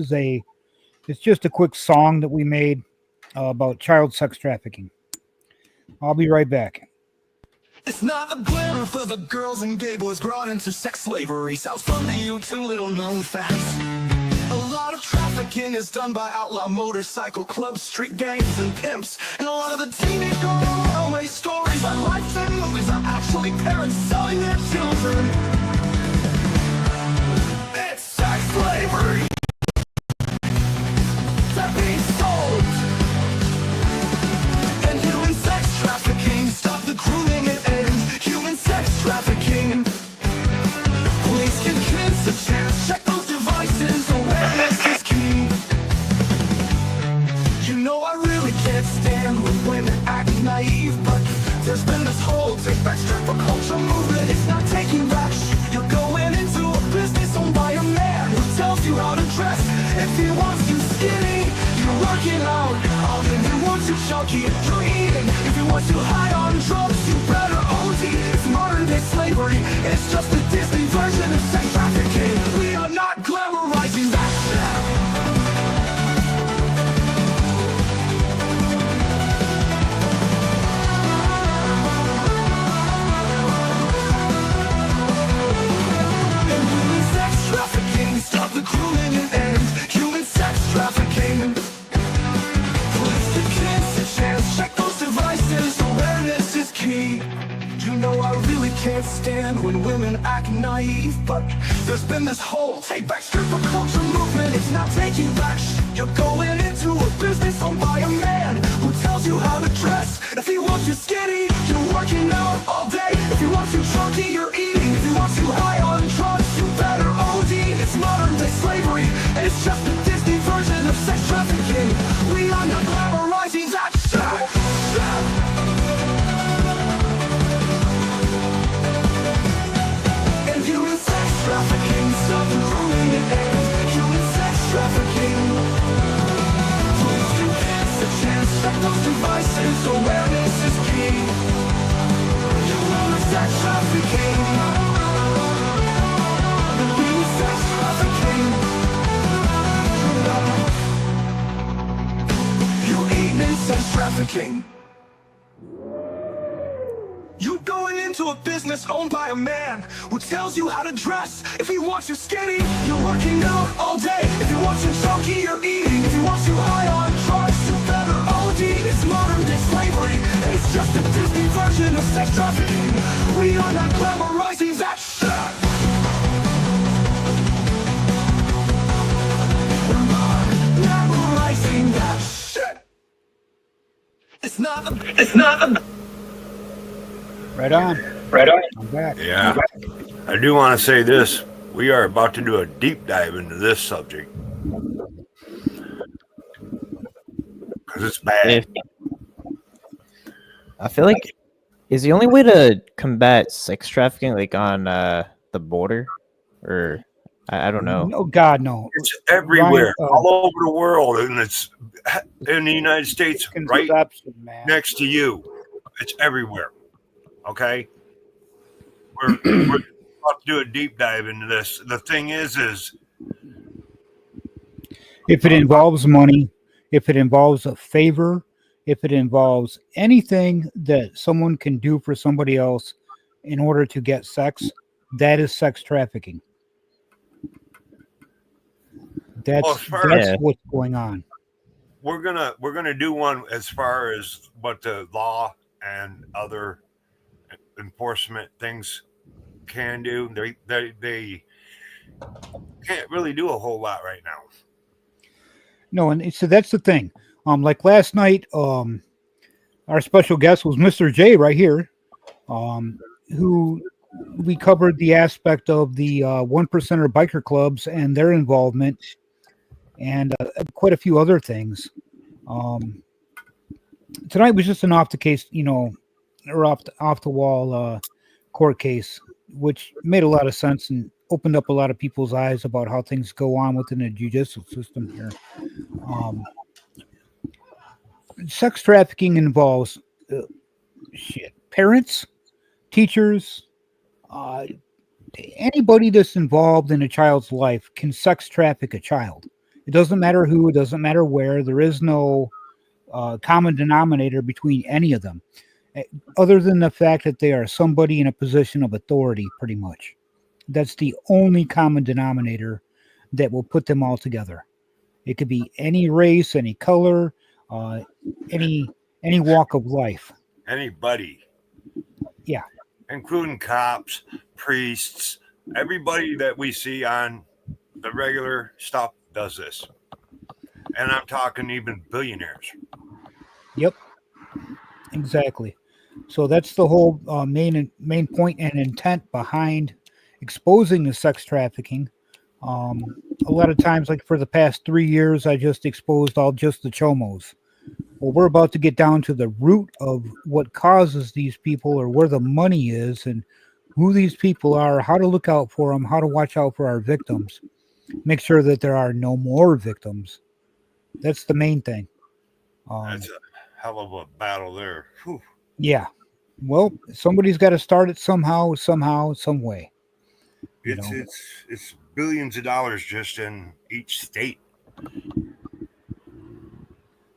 just a quick song that we made about child sex trafficking. I'll be right back. It's not a glamour for the girls and gay boys brought into sex slavery. Sounds fun to you, two little known facts. A lot of trafficking is done by outlaw motorcycle clubs, street gangs, and pimps. And a lot of the teenage girl railway stories on life and movies are actually parents selling their children. It's sex slavery. They're being sold. And human sex trafficking. Stop the grooming and end human sex trafficking. Police give kids a chance. Check those devices. Awareness is key. You know I really can't stand when women act naive, but there's been this whole take back stripper culture movement. It's not taking back shit. You're going into a business owned by a man who tells you how to dress. If he wants you skinny, you're working out. If he wants you chunky, you're eating. If he wants you high on drugs, you better OD. It's modern day slavery. It's just a Disney version of sex trafficking. We are not glamorizing that shit. Stop the grooming and end human sex trafficking. Police give kids a chance. Check those devices. Awareness is key. You know I really can't stand when women act naive, but there's been this whole take back stripper culture movement. It's not taking back shit. You're going into a business owned by a man who tells you how to dress. If he wants you skinny, you're working out all day. If he wants you chunky, you're eating. If he wants you high on drugs, you better OD. It's modern day slavery, and it's just a Disney version of sex trafficking. We are not glamorizing that shit. And human sex trafficking, stop the grooming and end human sex trafficking. Please give kids a chance. Check those devices. Awareness is key. Human sex trafficking. Sex trafficking. You going into a business owned by a man who tells you how to dress. If he wants you skinny, you're working out all day. If he wants you chunky, you're eating. If he wants you high on drugs, you better OD. It's modern day slavery, and it's just a Disney version of sex trafficking. We are not glamorizing that shit. We're not glamorizing that shit. It's not a Right on. I'm back. Yeah. I do want to say this. We are about to do a deep dive into this subject. Because it's bad. I feel like is the only way to combat sex trafficking like on the border, or I don't know. Oh God, no. It's everywhere, Ryan, all over the world, and it's in the United States, right Conception, man. next to you. It's everywhere. Okay, we're about to do a deep dive into this. The thing is If it involves money, if it involves a favor, if it involves anything that someone can do for somebody else in order to get sex, that is sex trafficking. That's Well, as far that's as- what's going on. we're gonna do one as far as what the law and other enforcement things can do. They can't really do a whole lot right now. No, and so that's the thing. Like last night, our special guest was Mr. J right here, who we covered the aspect of the 1%er biker clubs and their involvement, and quite a few other things. Tonight was just an off the case, or off the wall court case, which made a lot of sense and opened up a lot of people's eyes about how things go on within the judicial system here. Sex trafficking involves parents, teachers, anybody that's involved in a child's life can sex traffic a child. It doesn't matter who, it doesn't matter where. There is no common denominator between any of them, other than the fact that they are somebody in a position of authority, pretty much. That's the only common denominator that will put them all together. It could be any race, any color, any walk of life. Anybody, Yeah. including cops, priests, everybody that we see on the regular stuff does this, and I'm talking even billionaires. Yep, exactly. So that's the whole main point and intent behind exposing the sex trafficking. A lot of times, like for the past 3 years, I just exposed just the chomos. Well, we're about to get down to the root of what causes these people, or where the money is, and who these people are, how to look out for them, how to watch out for our victims, make sure that there are no more victims. That's the main thing. That's a hell of a battle there. Whew. Yeah. Well, somebody's got to start it somehow, some way. You know. It's billions of dollars just in each state.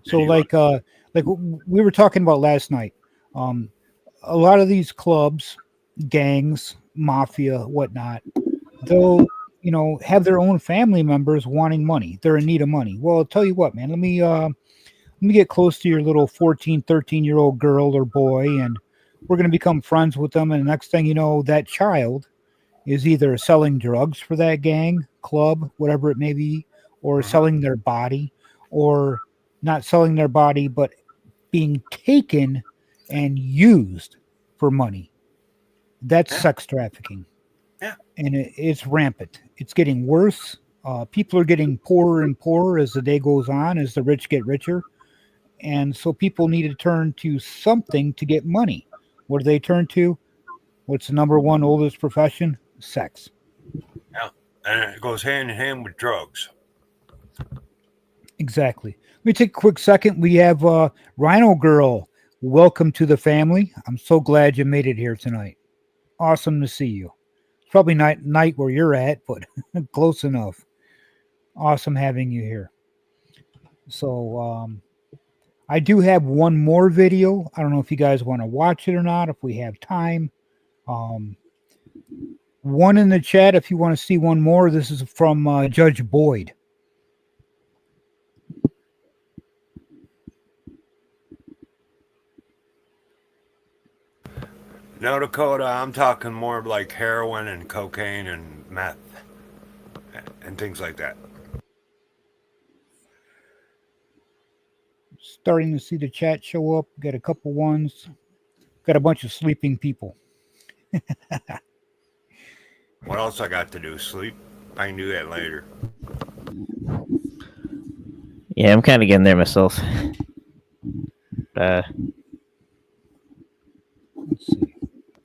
So like we were talking about last night, a lot of these clubs, gangs, mafia, whatnot, they'll have their own family members wanting money. They're in need of money. Well, I'll tell you what, man, let me get close to your little 14, 13-year-old girl or boy, and we're going to become friends with them. And the next thing you know, that child is either selling drugs for that gang, club, whatever it may be, or selling their body, or not selling their body, but being taken and used for money. That's sex trafficking. Yeah. And it's rampant. It's getting worse. People are getting poorer and poorer as the day goes on, as the rich get richer. And so people need to turn to something to get money. What do they turn to? What's the number one oldest profession? Sex. Yeah. And it goes hand in hand with drugs. Exactly. Let me take a quick second. We have Rhino Girl. Welcome to the family. I'm so glad you made it here tonight. Awesome to see you. It's probably not night where you're at, but close enough. Awesome having you here. So I do have one more video. I don't know if you guys want to watch it or not, if we have time. One in the chat if you want to see one more. This is from Judge Boyd. No, Dakota, I'm talking more like heroin and cocaine and meth and things like that. Starting to see the chat show up. Got a couple ones. Got a bunch of sleeping people. What else I got to do? Sleep? I can do that later. Yeah, I'm kind of getting there myself. Let's see.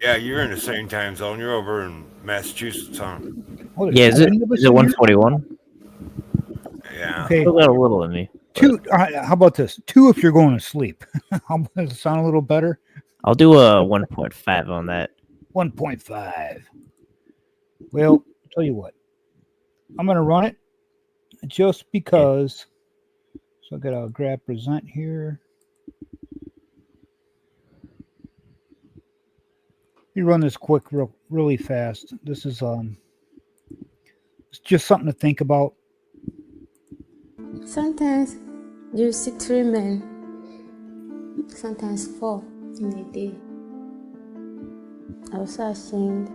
Yeah, you're in the same time zone. You're over in Massachusetts, huh? Oh, Yeah, there's so many of us is it in here? 141? Yeah. Okay, Still got a little in me. two. How about this? Two if you're going to sleep. How does it sound a little better? I'll do a 1.5 on that. 1.5. Well, tell you what, I'm gonna run it just because. So I gotta grab present here. You run this quick, really fast. This is it's just something to think about. Sometimes you see 3 men, sometimes 4 in a day. I was so ashamed.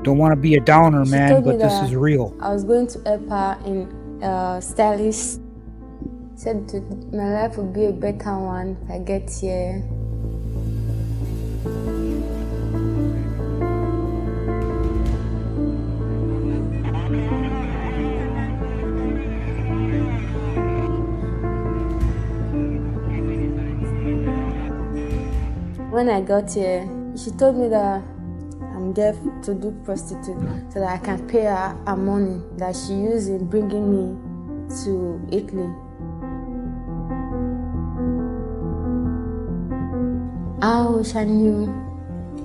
Don't want to be a downer, She man, told me but this that is real. I was going to help her in stylist. Said my life would be a better one if I get here. When I got here, she told me that I'm there to do prostitute so that I can pay her money that she used in bringing me to Italy. I wish I knew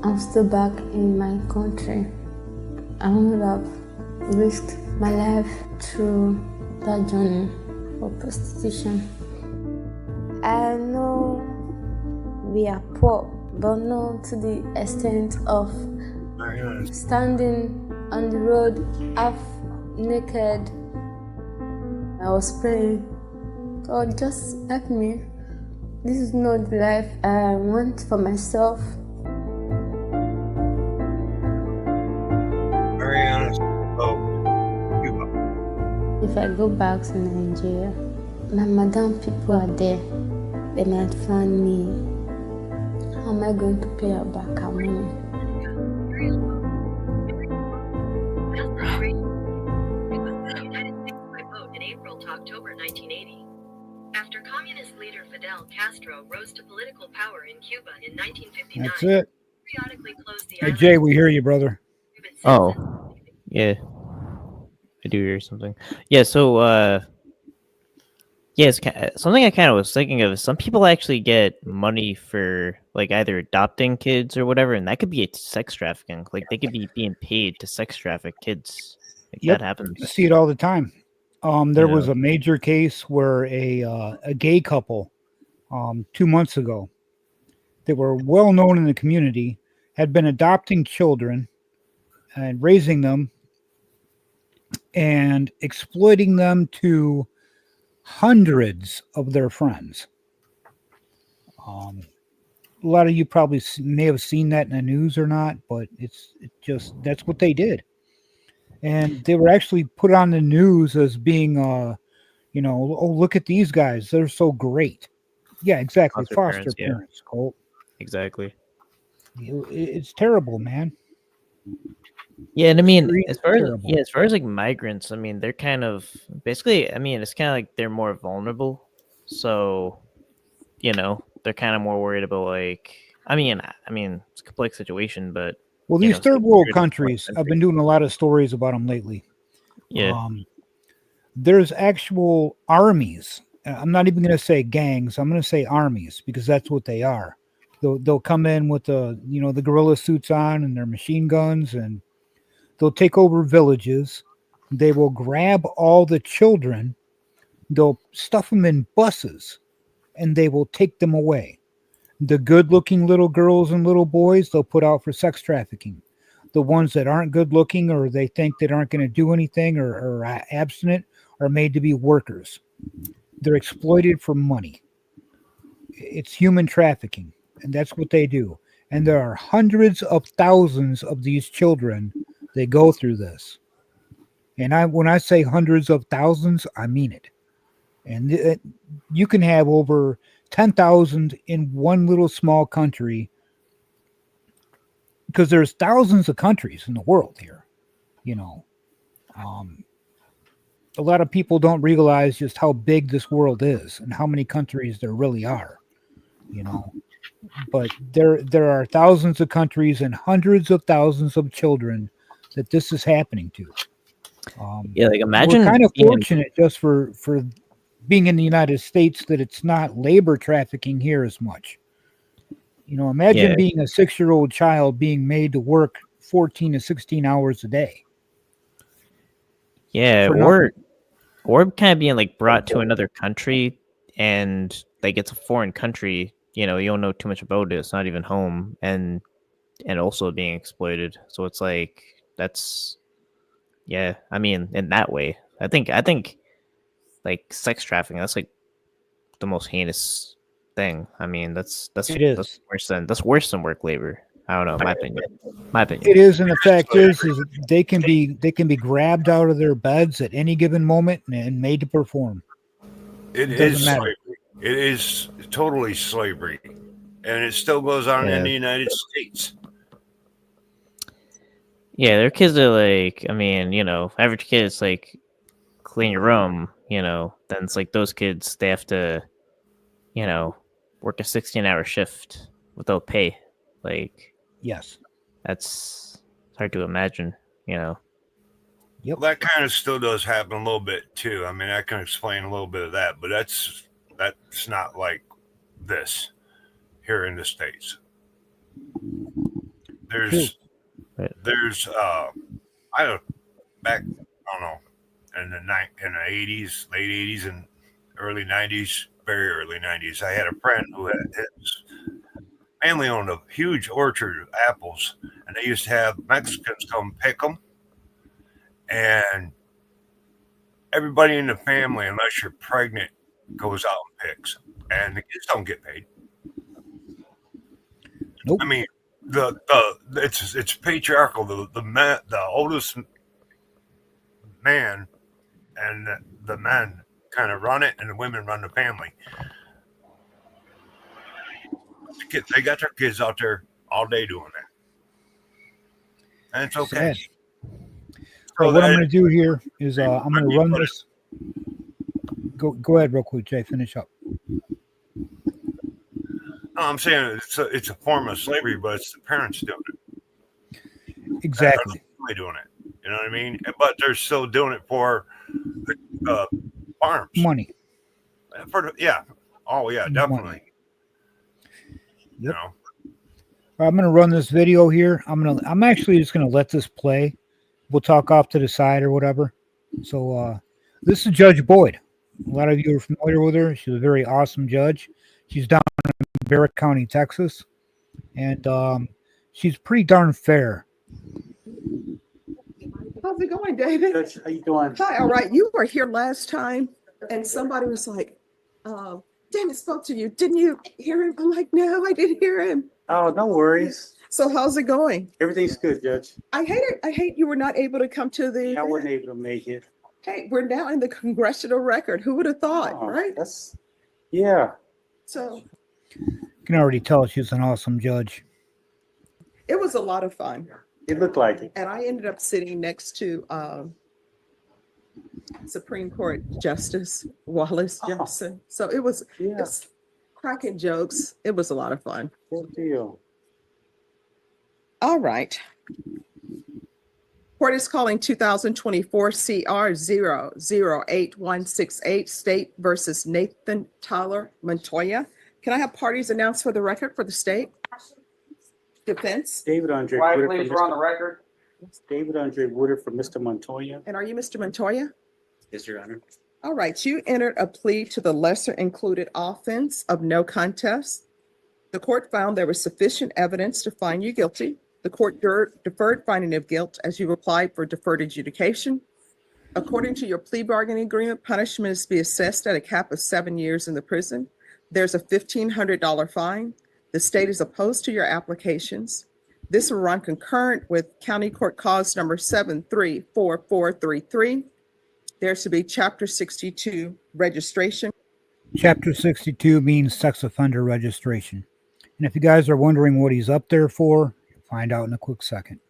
I'm still back in my country. I would have risked my life through that journey of prostitution. I know we are poor, but not to the extent of standing on the road half naked. I was praying, God, just help me. This is not the life I want for myself. Very honest. Oh, Cuba. If I go back to Nigeria, my madam people are there. They might find me. How am I going to pay her back her money? United States by vote in April to October 1980. After communist leader Fidel Castro rose to political power in Cuba in 1959, That's it. periodically closed the Hey, island Jay, we hear you, brother. to Cuban citizens. Oh, yeah. I do hear something. Yeah, so yeah, it's something I kind of was thinking of. Is some people actually get money for like either adopting kids or whatever, and that could be sex trafficking. Like they could be being paid to sex traffic kids. Like Yep. that I happens. see it all the time. There Yeah. was a major case where a gay couple 2 months ago that were well known in the community had been adopting children and raising them and exploiting them to hundreds of their friends. A lot of you probably may have seen that in the news or not, but that's what they did. And they were actually put on the news as being, oh, look at these guys. They're so great. Yeah, exactly. Foster yeah. parents, Colt. Exactly. It's terrible, man. Yeah, and I mean, Extremely terrible. as far as like migrants, I mean, they're kind of basically. I mean, it's kind of like they're more vulnerable, so they're kind of more worried about like. I mean, it's a complex situation, but Well, these it's like third world we're in a foreign countries, I've country. been doing a lot of stories about them lately. Yeah, There's actual armies. I'm not even going to say gangs. I'm going to say armies because that's what they are. They'll come in with the gorilla suits on and their machine guns, and they'll take over villages. They will grab all the children. They'll stuff them in buses, and they will take them away. The good-looking little girls and little boys, they'll put out for sex trafficking. The ones that aren't good-looking or they think that aren't going to do anything or are abstinent are made to be workers. They're exploited for money. It's human trafficking, and that's what they do. And there are hundreds of thousands of these children that go through this. And when I say hundreds of thousands, I mean it. And you can have over 10,000 in one little small country because there's thousands of countries in the world here, a lot of people don't realize just how big this world is and how many countries there really are. You know, but there are thousands of countries and hundreds of thousands of children that this is happening to. Yeah, like imagine we're kind of being- fortunate just for being in the United States that it's not labor trafficking here as much. You know, imagine Yeah. being a 6-year-old child being made to work 14 to 16 hours a day. Yeah, for or kind of being like brought to another country, and like it's a foreign country. You know, you don't know too much about it. It's not even home, and also being exploited. So it's like that's, yeah. I mean, in that way, I think like sex trafficking. That's like the most heinous thing. I mean, that's It is. that's worse than work labor. I don't know. My opinion. My opinion. It is, and the fact is they can be grabbed out of their beds at any given moment and made to perform. It Doesn't is matter. slavery. It is totally slavery, and it still goes on in Yeah. the United States. Yeah, their kids are like, I mean, you know, average kids like clean your room, you know, then it's like those kids, they have to, you know, work a 16-hour shift without pay. Like, Yes. it's hard to imagine, you know. Yep. Well, that kind of still does happen a little bit too. I mean, I can explain a little bit of that, but that's not like this here in the States. There's Right. I don't back, I don't know, in the 80s, late 80s and early 90s, very early 90s, I had a friend who had his family owned a huge orchard of apples, and they used to have Mexicans come pick them, and everybody in the family, unless you're pregnant, goes out and picks, and the kids don't get paid. Nope. I mean, it's patriarchal. The oldest man and the men kind of run it, and the women run the family. They got their kids out there all day doing that, and it's okay. Sad. So what I'm going to do here is I'm going to run this. Go ahead, real quick, Jay. Finish up. No, I'm saying it's a form of slavery, but it's the parents doing it. Exactly. They're doing it. You know what I mean? But they're still doing it for the farms. Money. Yeah. Oh yeah, definitely. You Yep. know. I'm going to run this video here. I'm actually just going to let this play. We'll talk off to the side or whatever. So this is Judge Boyd. A lot of you are familiar with her. She's a very awesome judge. She's down in Barrett County, Texas, and she's pretty darn fair. How's it going, David? How you doing? Hi, all right. You were here last time, and somebody was like, David spoke to you. Didn't you hear him? I'm like, no, I didn't hear him. Oh, no worries. So how's it going? Everything's good, Judge. I hate it. I hate you were not able to come to the. I wasn't able to make it. Hey, we're now in the congressional record. Who would have thought, Oh, right? Yeah. So You can already tell she's an awesome judge. it was a lot of fun. It looked like it. And I ended up sitting next to Supreme Court Justice Wallace Johnson. So it was it's cracking jokes. It was a lot of fun. Good deal. All right. Court is calling 2024 CR 008168 State versus Nathan Tyler Montoya. Can I have parties announced for the record for the state? Defense. David Andre Quiet, Woodard. please, we're on the record. David Andre Woodard for Mr. Montoya. And are you Mr. Montoya? Yes, Your Honor. All right, you entered a plea to the lesser included offense of no contest. The court found there was sufficient evidence to find you guilty. The court deferred finding of guilt as you applied for deferred adjudication. According to your plea bargaining agreement, punishment is to be assessed at a cap of 7 years in the prison. There's a $1,500 fine. The state is opposed to your applications. This will run concurrent with County Court Cause number 734433. There's to be Chapter 62 registration. Chapter 62 means sex offender registration. And if you guys are wondering what he's up there for, you'll find out in a quick second.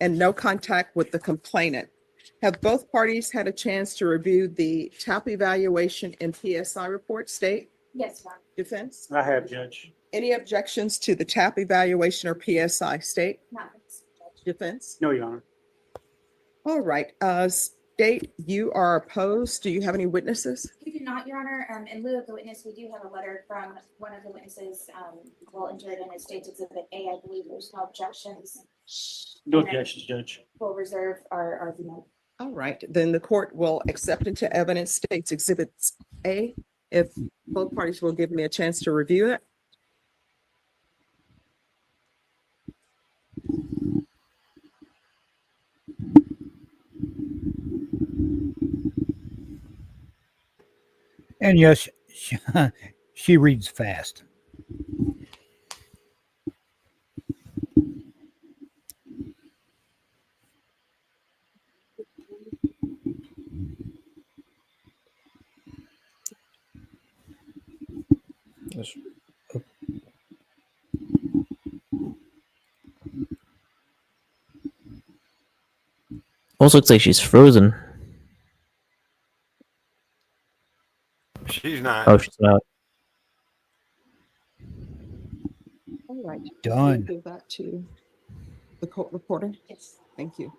And no contact with the complainant. Have both parties had a chance to review the TAP evaluation and PSI report? State, Yes, Your Honor. defense? I have, Judge. Any objections to the TAP evaluation or PSI? State, Not defense? No, Your Honor. All right, State, you are opposed. Do you have any witnesses? We do not, Your Honor. In lieu of the witness, we do have a letter from one of the witnesses, will enter it in as State's Exhibit A. I believe there's no objections. No And then objections, Judge. We'll reserve our argument. All right, then the court will accept into evidence State's Exhibits A if both parties will give me a chance to review it. And yes, she reads fast. Almost looks like she's frozen. She's not. Oh, she's not. All right. Done. Give that to the court reporter. Yes. Thank you.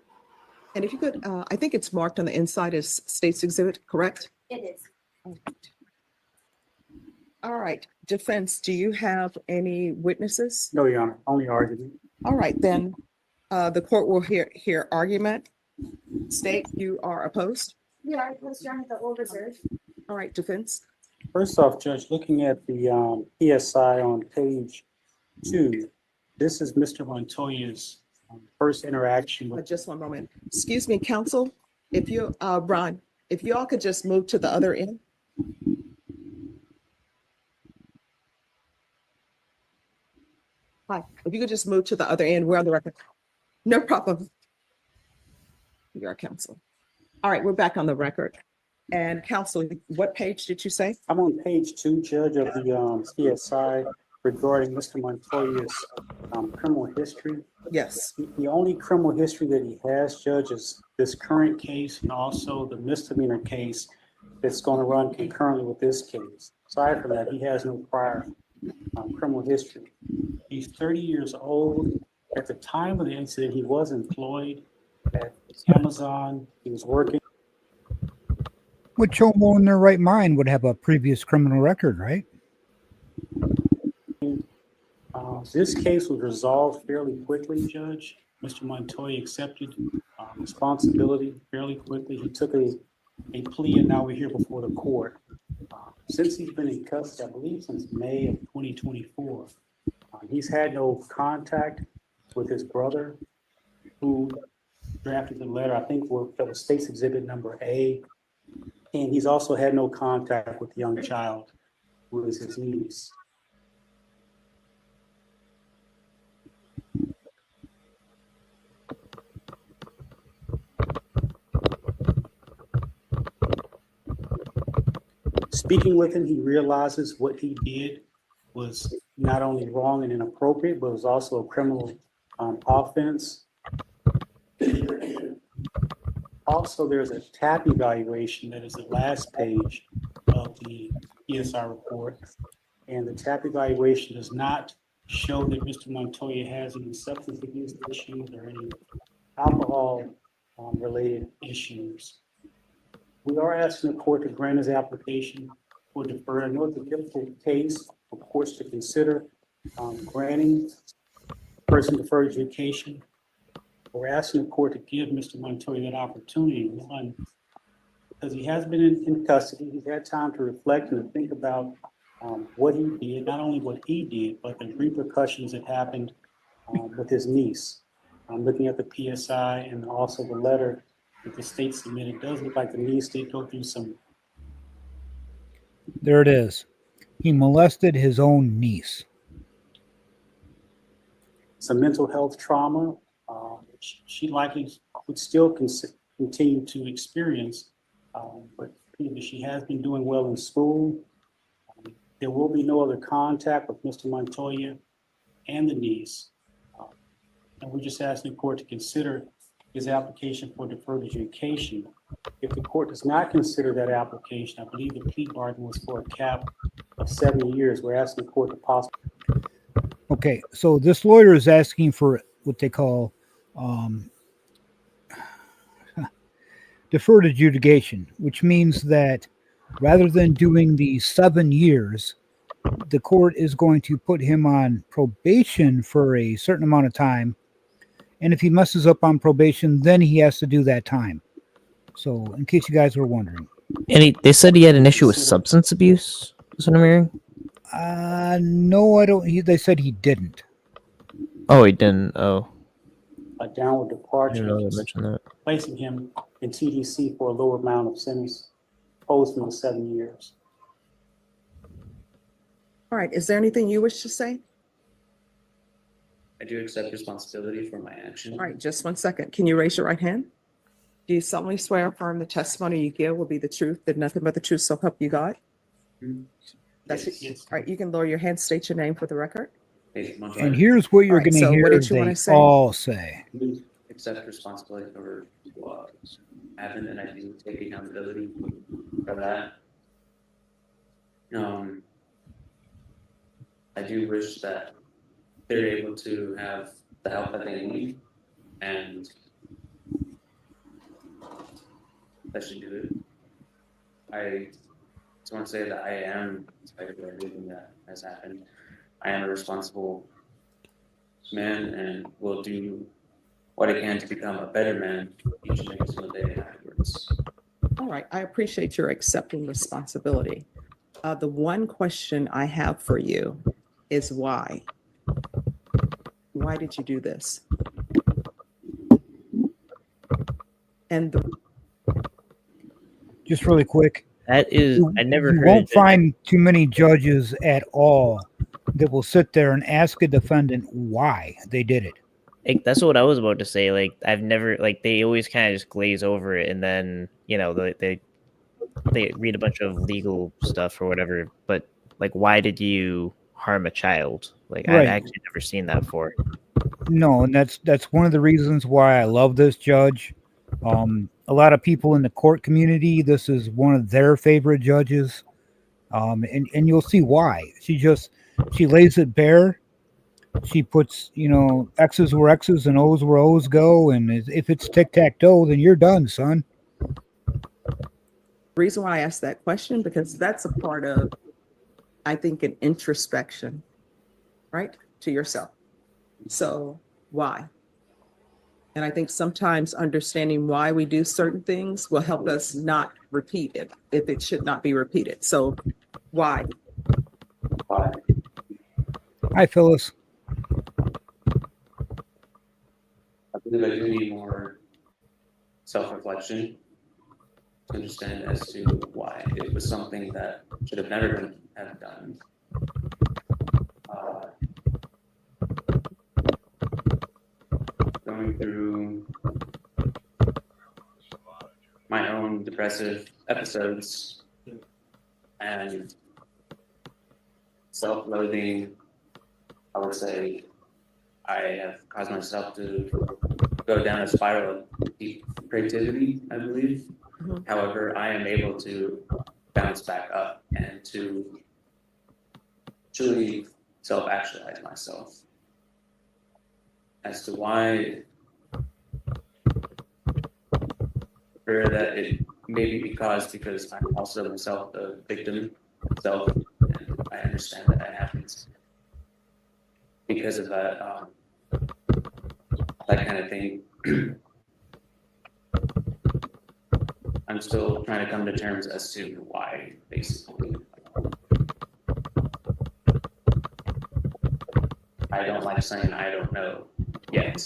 And if you could, I think it's marked on the inside as State's Exhibit, correct? It is. All right, defense, do you have any witnesses? No, Your Honor. Only argument. All right, then, the court will hear argument. State, you are opposed? We are opposed, Your Honor, but we'll reserve. All right, defense? First off, Judge, looking at the PSI on page 2, this is Mr. Montoya's first interaction with. Just one moment. Excuse me, counsel, if you, Ron, if you all could just move to the other end. Hi, if you could just move to the other end, we're on the record. No problem. You're our counsel. All right, we're back on the record. And counsel, what page did you say? I'm on page 2, Judge, of the PSI regarding Mr. Montoya's criminal history. Yes. The only criminal history that he has, Judge, is this current case and also the misdemeanor case that's going to run concurrently with this case. Aside from that, he has no prior criminal history. He's 30 years old. At the time of the incident, he was employed at Amazon. He was working. Which homo in their right mind would have a previous criminal record, right? This case was resolved fairly quickly, Judge. Mr. Montoya accepted responsibility fairly quickly. He took a plea, and now we're here before the court. Since he's been in custody, I believe since May of 2024, he's had no contact with his brother, who drafted the letter. I think that was State's Exhibit number A. And he's also had no contact with the young child, who is his niece. Speaking with him, he realizes what he did was not only wrong and inappropriate, but was also a criminal offense. Also, there's a TAP evaluation that is the last page of the PSI report. And the TAP evaluation does not show that Mr. Montoya has any substance abuse issues or any alcohol related issues. We are asking the court to grant his application for deferral. I know it's a difficult case for courts to consider granting person deferred adjudication. We're asking the court to give Mr. Montoya that opportunity, one, because he has been in custody. He's had time to reflect and to think about what he did, not only what he did, but the repercussions that happened with his niece. Looking at the PSI and also the letter that the state submitted, it does look like the niece did go through some. There it is. He molested his own niece. Some mental health trauma. She likely would still continue to experience, but she has been doing well in school. There will be no other contact with Mr. Montoya and the niece. And we're just asking the court to consider his application for deferred adjudication. If the court does not consider that application, I believe the plea bargain was for a cap of 70 years. We're asking the court to possibly. Okay, so this lawyer is asking for what they call deferred adjudication, which means that rather than doing the 7 years, the court is going to put him on probation for a certain amount of time. And if he messes up on probation, then he has to do that time. So, in case you guys were wondering. And they said he had an issue with substance abuse. Is what I'm hearing. No, I don't. They said he didn't. Oh, he didn't. Oh, A downward I departure, didn't know they mentioned that. placing him in TDC for a lower amount of sentence opposed to the 7 years. All right, is there anything you wish to say? I do accept responsibility for my action. All right, just 1 second. Can you raise your right hand? Do you solemnly swear or affirm the testimony you give will be the truth, that nothing but the truth, so help you God? That's it. Yes. All right, you can lower your hand, state your name for the record. Hey, Montoya, And here's what you're All right, going to so what hear did you they wanna say? all say. accept responsibility for what happened, and I do take accountability for that. I do wish that they're able to have the help that they need, and that should do it. I just want to say that I am, despite of everything that has happened, I am a responsible man and will do what I can to become a better man each and every single day afterwards. All right, I appreciate your accepting responsibility. The one question I have for you is why? Why did you do this? And the Just really quick. That is, I never You heard. won't it. find too many judges at all that will sit there and ask a defendant why they did it. Like, that's what I was about to say. Like, I've never, like, they always kind of just glaze over it, and then they read a bunch of legal stuff or whatever. But like, why did you harm a child? Like, Right. I've actually never seen that before. No, and that's one of the reasons why I love this judge. A lot of people in the court community, this is one of their favorite judges. And you'll see why. She lays it bare. She puts, X's where X's and O's where O's go. And if it's tic-tac-toe, then you're done, son. reason why I asked that question, because that's a part of, I think, an introspection, right, to yourself. So why? And I think sometimes understanding why we do certain things will help us not repeat it if it should not be repeated. So why? Why? Hi, Phyllis. I believe I do need more self-reflection to understand as to why it was something that should have never been have done. Going through my own depressive episodes and self-loathing, I would say I have caused myself to go down a spiral of deep creativity, I believe. Mhm. However, I am able to bounce back up and to truly self-actualize myself. As to why, for that it may be because I'm also myself a victim myself, and I understand that happens because of that kind of thing. I'm still trying to come to terms as to why, basically. I don't like saying I don't know yet,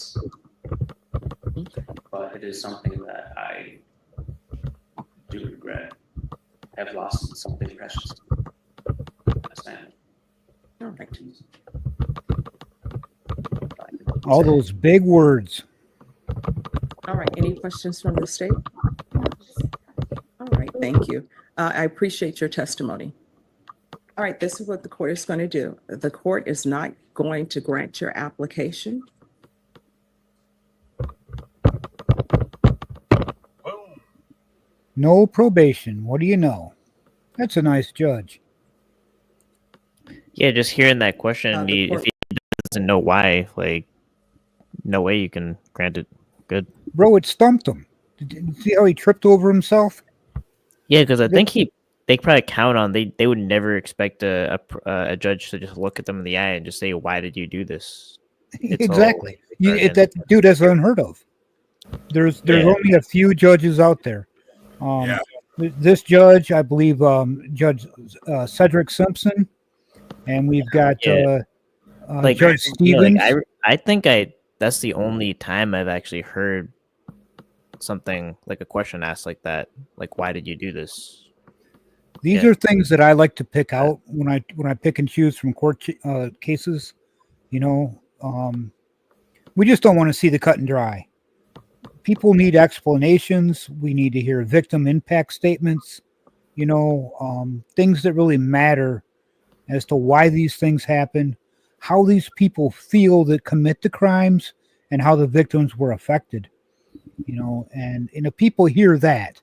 but it is something that I do regret. I've lost something precious. All right. All those big words. All right. Any questions from the state? All right. Thank you. I appreciate your testimony. All right. This is what the court is going to do. The court is not going to grant your application. No probation. What do you know? That's a nice judge. Yeah, just hearing that question, The if court- he doesn't know why, like, no way you can grant it. Good. Bro, it stumped him. Did you see how he tripped over himself? Yeah, because I think they probably count on they would never expect a judge to just look at them in the eye and just say, "Why did you do this?" It's Exactly. all- That dude, that's unheard of. There's Yeah. only a few judges out there. Yeah. This judge, I believe, Judge Cedric Simpson, and we've got Yeah. Like Judge yeah, Stevens. I think that's the only time I've actually heard something like a question asked like that. Like, why did you do this? These Yeah. are things that I like to pick out when I pick and choose from court cases. You know, we just don't want to see the cut and dry. People need explanations. We need to hear victim impact statements. You know, things that really matter as to why these things happen, how these people feel that commit the crimes, and how the victims were affected. You know, and if people hear that,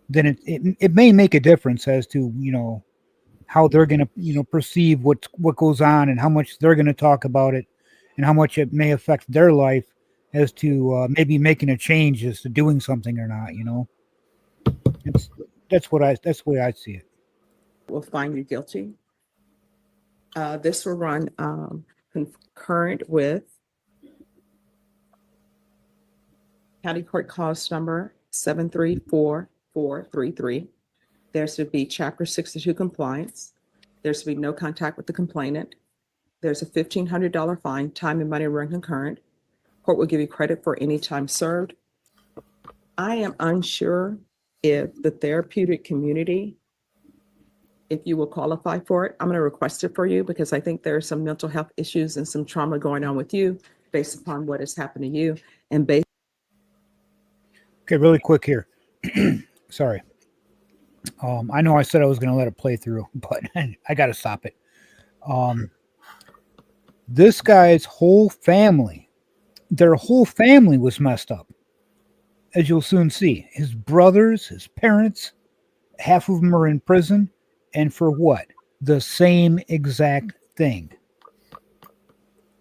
then it may make a difference as to, you know, how they're going to, you know, perceive what goes on and how much they're going to talk about it and how much it may affect their life as to maybe making a change as to doing something or not, you know. That's the way I see it. Will find you guilty. This will run concurrent with County Court Cause Number 7344433. There's to be Chapter 62 compliance. There's to be no contact with the complainant. There's a $1,500 fine, time and money run concurrent. Court will give you credit for any time served. I am unsure if the therapeutic community, if you will qualify for it. I'm going to request it for you because I think there are some mental health issues and some trauma going on with you based upon what has happened to you and based. Okay, really quick here. Sorry. I know I said I was going to let it play through, but I got to stop it. This guy's whole family, their whole family was messed up, as you'll soon see. His brothers, his parents, half of them are in prison. And for what? The same exact thing.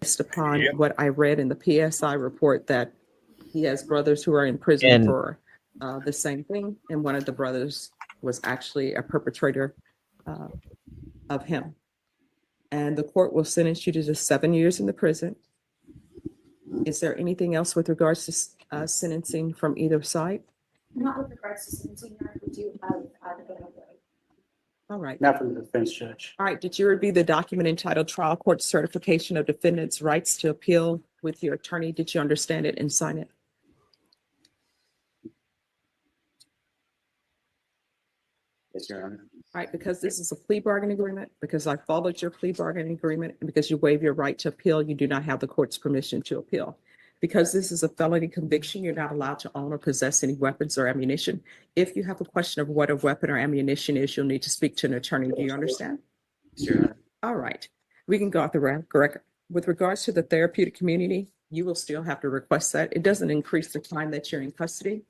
Based upon what I read in the PSI report that he has brothers who are in prison And- for the same thing. And one of the brothers was actually a perpetrator of him. And the court will sentence you to just 7 years in the prison. Is there anything else with regards to sentencing from either side? Not with regards to sentencing, we do have availability. All right. Not from the defense judge. All right. Did you review the document entitled Trial Court Certification of Defendant's Rights to Appeal with your attorney? Did you understand it and sign it? Yes, Your Honor. All right, because this is a plea bargaining agreement, because I followed your plea bargaining agreement, and because you waive your right to appeal, you do not have the court's permission to appeal. Because this is a felony conviction, you're not allowed to own or possess any weapons or ammunition. If you have a question of what a weapon or ammunition is, you'll need to speak to an attorney. Do you understand? Yes, Your Honor. All right, we can go off the record. With regards to the therapeutic community, you will still have to request that. It doesn't increase the time that you're in custody,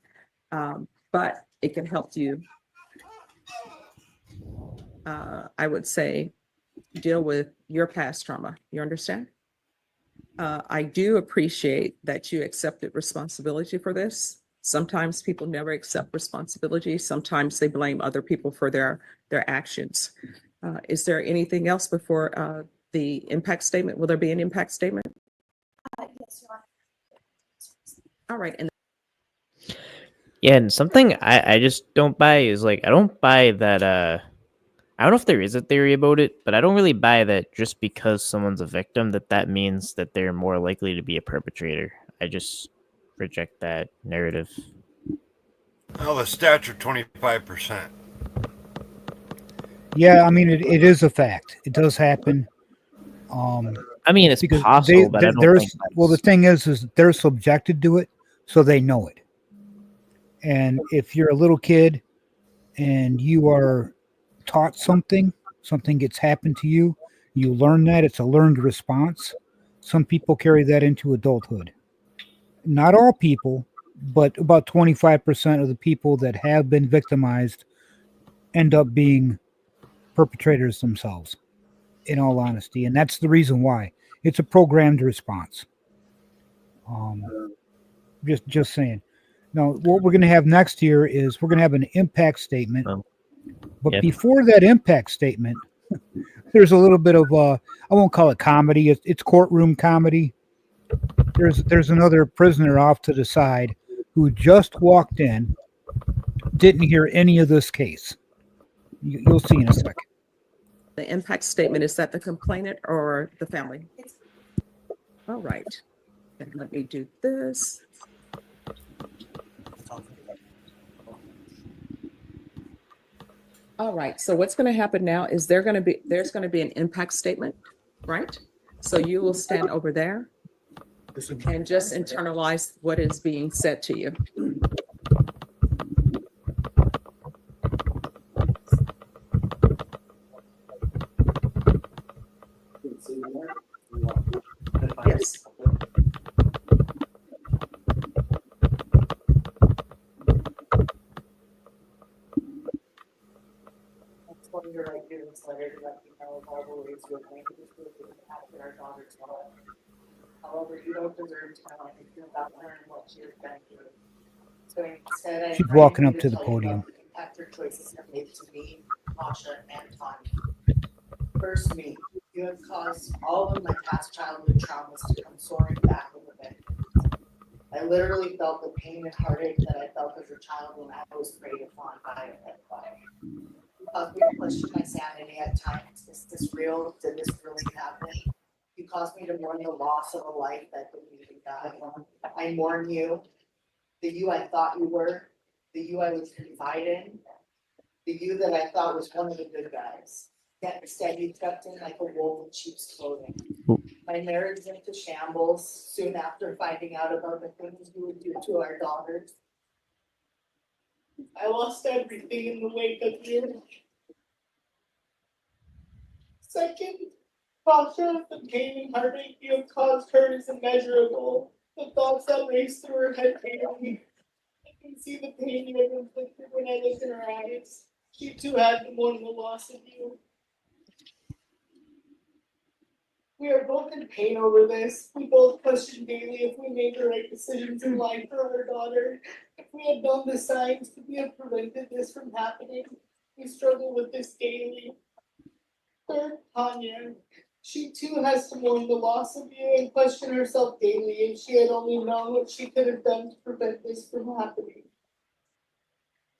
but it can help you, I would say, deal with your past trauma. You understand? I do appreciate that you accepted responsibility for this. Sometimes people never accept responsibility. Sometimes they blame other people for their actions. Is there anything else before the impact statement? Will there be an impact statement? Yes, Your Honor. All right. And Yeah, and something I just don't buy is like I don't buy that I don't know if there is a theory about it, but I don't really buy that just because someone's a victim that means that they're more likely to be a perpetrator. I just reject that narrative. Well, the stats are 25%. Yeah, I mean, it is a fact. It does happen. I mean, it's because possible, but I don't there's think that's... well, the thing is they're subjected to it, so they know it. And if you're a little kid and you are taught something gets happened to you, you learn that. It's a learned response. Some people carry that into adulthood. Not all people, but about 25% of the people that have been victimized end up being perpetrators themselves, in all honesty. And that's the reason why. It's a programmed response. Just saying. Now, what we're going to have next year is we're going to have an impact statement. But Yep. before that impact statement, there's a little bit of I won't call it comedy. It's courtroom comedy. There's another prisoner off to the side who just walked in, didn't hear any of this case. You'll see in a second. The impact statement, is that the complainant or the family? All right. And let me do this. All right, so what's going to happen now is there's going to be an impact statement, right? So you will stand over there and just internalize what is being said to you. Yes. However, you don't deserve to know anything about her and what she has been through. So instead, I She's invite walking you up to the tell you podium. about the impact her choices have made to me, Masha, and Tanya. First, me. You have caused all of my past childhood traumas to come soaring back with a vengeance. I literally felt the pain and heartache that I felt as a child when I was preyed upon by a pedophile. You caused me to question my sanity at times. Is this real? Did this really happen? You caused me to mourn the loss of a life that didn't even die. I mourn you, the you I thought you were, the you I would confide in, the you that I thought was one of the good guys. Yet instead you crept in like a wolf in sheep's clothing. My marriage went to shambles soon after finding out about the things you would do to our daughters. I lost everything in the wake of you. Second, Pasha, the pain and heartache you have caused her is immeasurable. The thoughts that race through her head pain me. I can see the pain you have inflicted when I look in her eyes. She too had to mourn the loss of you. We are both in pain over this. We both question daily if we made the right decisions in life for our daughter. If we had known the signs, could we have prevented this from happening? We struggle with this daily. Third, Tanya. She too has to mourn the loss of you and question herself daily if she had only known what she could have done to prevent this from happening.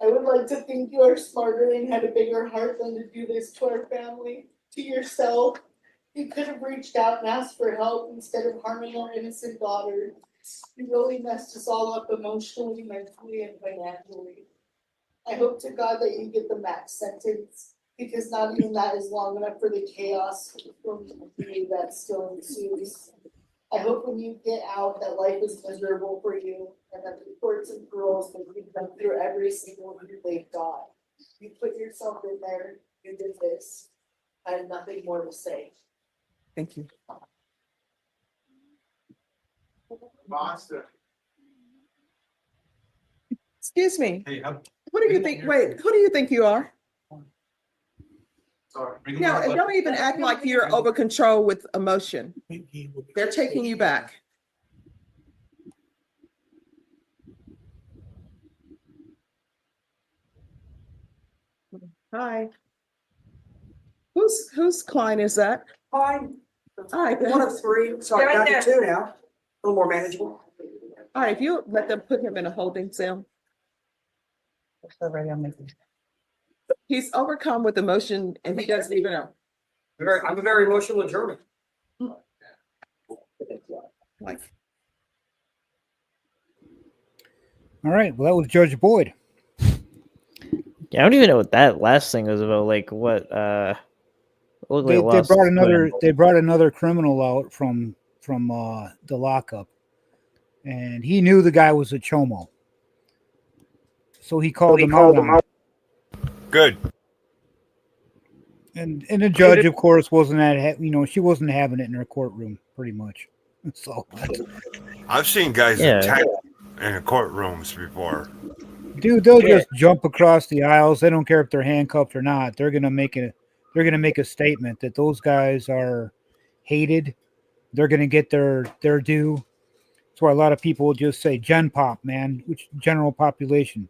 I would like to think you are smarter and had a bigger heart than to do this to our family, to yourself. You could have reached out and asked for help instead of harming our innocent daughter. You really messed us all up emotionally, mentally, and financially. I hope to God that you get the max sentence, because not even that is long enough for the chaos from you that still ensues. I hope when you get out that life is miserable for you and that the courts and girls that you've been through every single year they've got. You put yourself in there, you did this. I have nothing more to say. Thank you. Monster. Excuse me. Hey, What do you think? Wait, who do you think you are? sorry. No, and don't even act like you're over control with emotion. They're taking you back. Hi. Whose client is that? Fine. Hi. One of three, so I got to two now. A little more manageable. All right, if you let them put him in a holding cell. He's overcome with emotion and he doesn't even know. I'm a very emotional German. Like, All right. Well, that was Judge Boyd. Yeah, I don't even know what that last thing was about. Like what? Looked like a They lost brought another. footing. They brought another criminal out from the lockup, and he knew the guy was a chomo, so he called him out on it. Good. And the judge, of course, wasn't she wasn't having it in her courtroom, pretty much. So I've seen guys Yeah. attack in the courtrooms before. Dude, they'll just jump across the aisles. They don't care if they're handcuffed or not. They're gonna make a statement that those guys are hated. They're gonna get their due. That's why a lot of people will just say Gen Pop, man, which general population.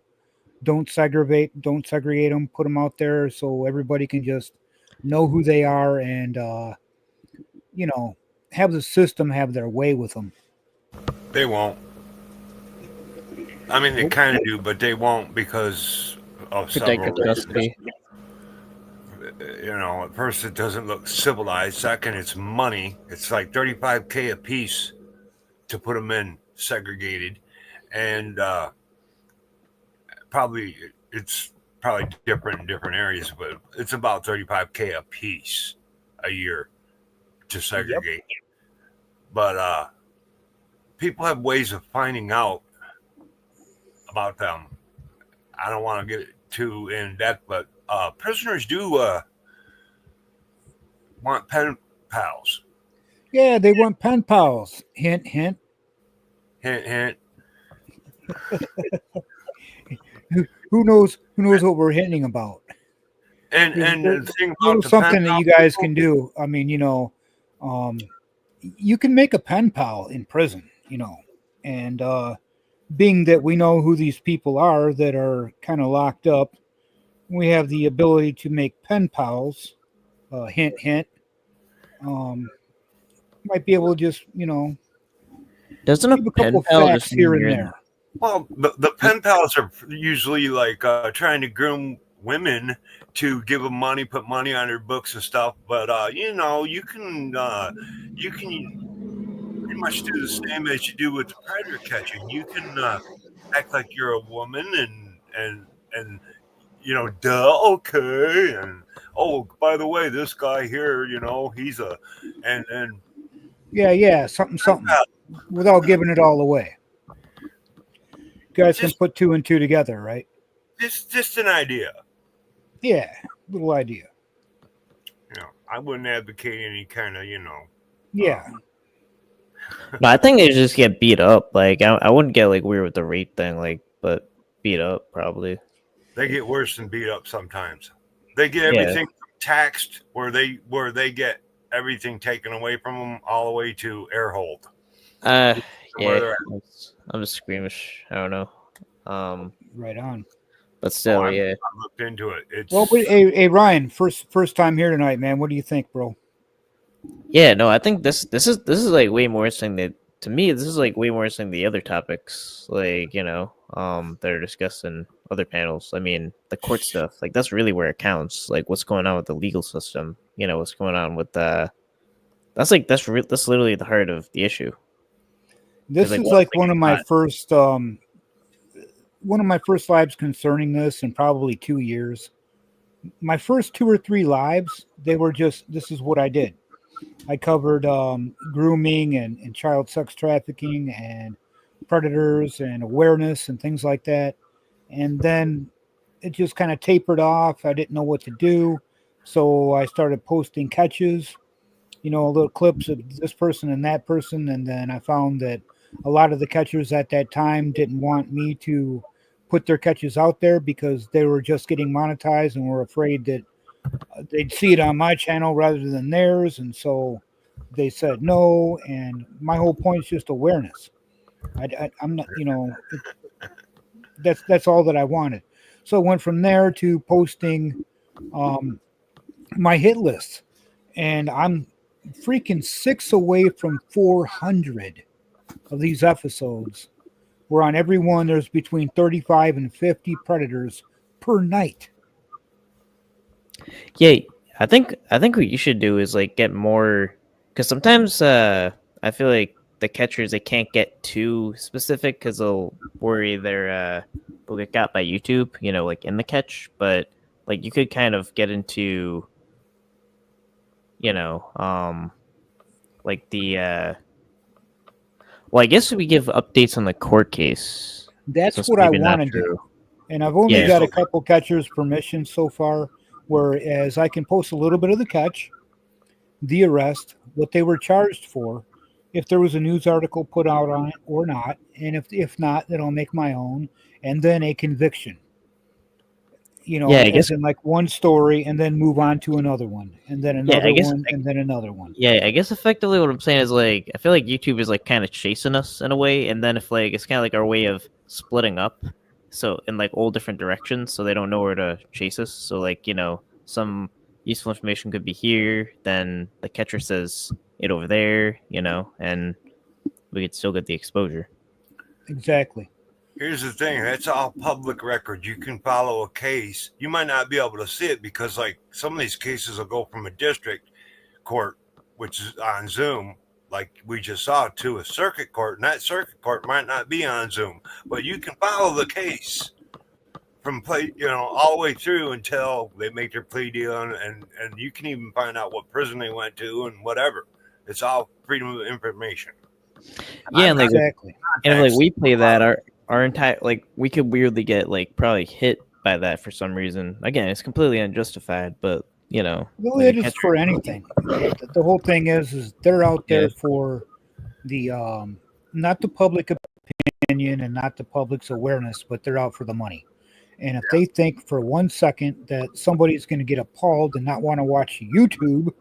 Don't segregate them, put them out there so everybody can just know who they are and have the system have their way with them. They won't. I mean, they kind of do, but they won't because of several reasons. First, it doesn't look civilized. Second, it's money. It's like $35K a piece to put them in segregated, and it's probably different in different areas, but it's about $35K a piece a year to segregate. But people have ways of finding out about them. I don't want to get too in depth, but prisoners do want pen pals. Yeah, they want pen pals. Hint, hint. Hint, hint. Who knows what we're hinting about? And the thing about the something pen that pal you guys people, can do. I mean, you can make a pen pal in prison, and being that we know who these people are that are kind of locked up, we have the ability to make pen pals. Hint, hint. Might be able to just, Doesn't a give a pen couple pal facts just here mean and you're- there. well, the pen pals are usually like trying to groom women to give them money, put money on their books and stuff. But you can pretty much do the same as you do with the predator catching. You can act like you're a woman and okay, and by the way, this guy here, he's and Yeah, something, without giving it all away. You guys can put two and two together, right? just an idea. Yeah, little idea. I wouldn't advocate any kind of, Yeah. No, I think they just get beat up. Like I wouldn't get like weird with the rape thing, but beat up probably. They get worse than beat up sometimes. They get everything taxed where they get everything taken away from them all the way to air hold. Yeah, they're I'm just squeamish. I don't know. Right on. But still, I yeah. looked into it. It's Well, hey Ryan, first time here tonight, man. What do you think, bro? Yeah, no, I think this is like way more interesting to me. This is like way more interesting than the other topics, that are discussed in other panels. I mean, the court stuff, like that's really where it counts. Like what's going on with the legal system. What's going on with that's literally the heart of the issue. This is like one of my first lives concerning this in probably 2 years. My first 2 or 3 lives, they were just, this is what I did. I covered grooming and child sex trafficking and predators and awareness and things like that. And then it just kind of tapered off. I didn't know what to do. So I started posting catches, little clips of this person and that person. And then I found that a lot of the catchers at that time didn't want me to put their catches out there because they were just getting monetized and were afraid that they'd see it on my channel rather than theirs. And so they said no. And my whole point is just awareness. I'm not, that's all that I wanted. So I went from there to posting my hit list, and I'm freaking 6 away from 400 of these episodes. Where on every one there's between 35 and 50 predators per night. Yeah, I think what you should do is like get more, because sometimes I feel like the catchers, they can't get too specific because they'll worry they'll get got by YouTube, like in the catch. But like you could kind of get into, like the well, I guess we give updates on the court case. That's So it's what I maybe not want to do. true. And I've only got a couple catchers' permission so far, whereas I can post a little bit of the catch, the arrest, what they were charged for, if there was a news article put out on it or not, and if not, then I'll make my own, and then a conviction. You know, Yeah, I as guess. in like one story, and then move on to another one, and then Yeah, another I guess. one, and then another one. Yeah, I guess effectively what I'm saying is like I feel like YouTube is like kind of chasing us in a way, and then if like it's kind of like our way of splitting up, so in like all different directions, so they don't know where to chase us. So like some useful information could be here, then the catcher says it over there, and we could still get the exposure. Exactly. Here's the thing, that's all public record. You can follow a case. You might not be able to see it because like some of these cases will go from a district court, which is on Zoom, like we just saw, to a circuit court, and that circuit court might not be on Zoom, but you can follow the case from all the way through until they make their plea deal, and you can even find out what prison they went to and whatever. It's all freedom of information. Yeah, and like Exactly. and if like we play that, our entire like we could weirdly get like probably hit by that for some reason. Again, it's completely unjustified, but Well, like it is for anything. The whole thing is they're out there for the not the public opinion and not the public's awareness, but they're out for the money. And if they think for 1 second that somebody's going to get appalled and not want to watch YouTube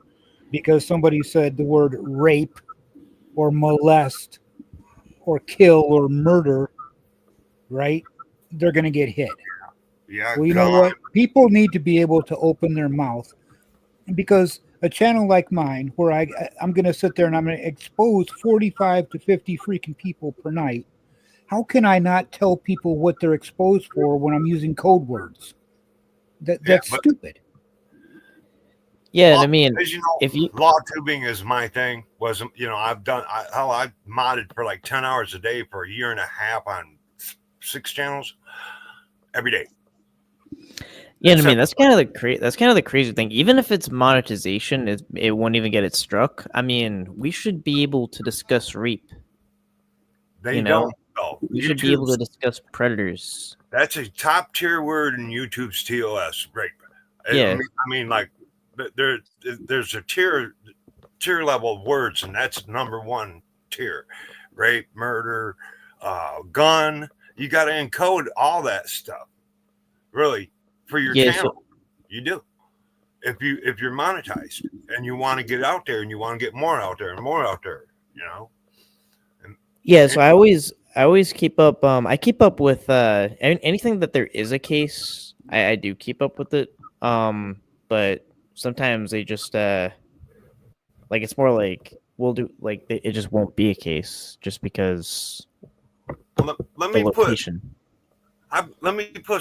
because somebody said the word rape or molest or kill or murder, right? They're going to get hit. Yeah. Well, you know what? People need to be able to open their mouth, because a channel like mine, where I'm going to sit there and I'm going to expose 45 to 50 freaking people per night, how can I not tell people what they're exposed for when I'm using code words? That's stupid. Yeah, and I mean, as you know, if you law tubing is my thing. Wasn't I've modded for like 10 hours a day for a year and a half on 6 channels every day. Yeah, and I mean that's kind of the crazy thing. Even if it's monetization, it won't even get it struck. I mean, we should be able to discuss rape. They don't. Though. We should be able to discuss predators. That's a top tier word in YouTube's TOS, rape. Yeah. I mean, like there's a tier level of words, and that's number 1 tier. Rape, murder, gun. You got to encode all that stuff, really, for your channel. You do. If you're monetized and you want to get out there and you want to get more out there and more out there, Yeah, so I always keep up. I keep up with anything that there is a case. I do keep up with it. But sometimes they just like it's more like we'll do like it just won't be a case just because. Let me put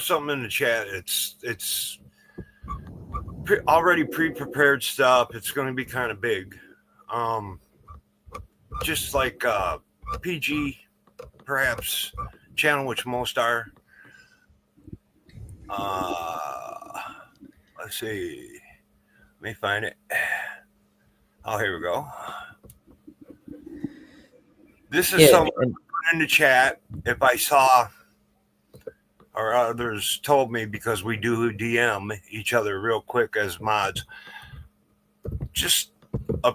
something in the chat. It's already pre-prepared stuff. It's going to be kind of big. Just like PG, perhaps channel, which most are. Let's see. Let me find it. Oh, here we go. This is something in the chat. If I saw, or others told me, because we do DM each other real quick as mods. Just I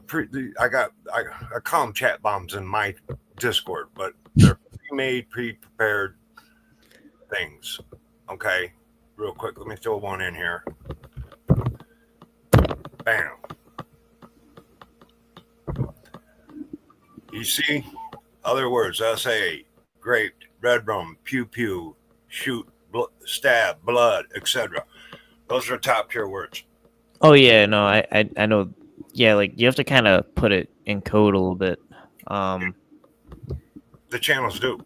call them chat bombs in my Discord, but they're pre-made, pre-prepared things. Okay, real quick, let me throw one in here. Bam. You see, other words, SA, grape, red rum, pew pew, shoot, stab, blood, etc. Those are top tier words. Oh yeah, no, I know. Yeah, like you have to kind of put it in code a little bit. The channels do.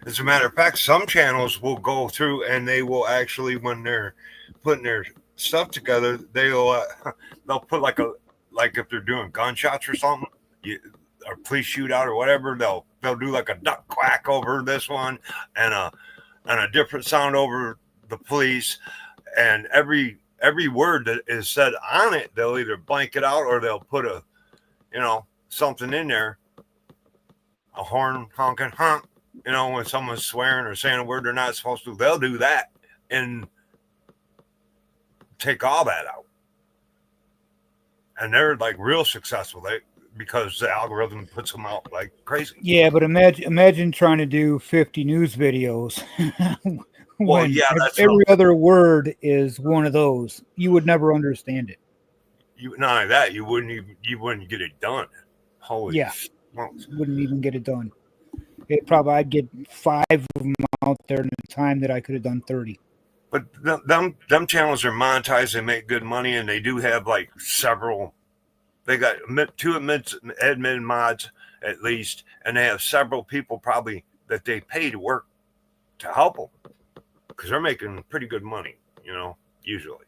As a matter of fact, some channels will go through and they will actually, when they're putting their stuff together, they'll put like if they're doing gunshots or something, or police shootout or whatever, they'll do like a duck quack over this one and a different sound over the police, and every word that is said on it, they'll either blank it out or they'll put a something in there, a horn honking honk. When someone's swearing or saying a word they're not supposed to, they'll do that and take all that out. And they're like real successful. because the algorithm puts them out like crazy. Yeah, but imagine trying to do 50 news videos. Well, when yeah, that's every other word is one of those. You would never understand it. not only that, you wouldn't get it done. Holy Yeah. smokes. Wouldn't even get it done. I'd get 5 of them out there in a time that I could have done 30. But them channels are monetized. They make good money, and they do have like several. They got 2 admin mods at least, and they have several people probably that they pay to work to help them because they're making pretty good money, usually.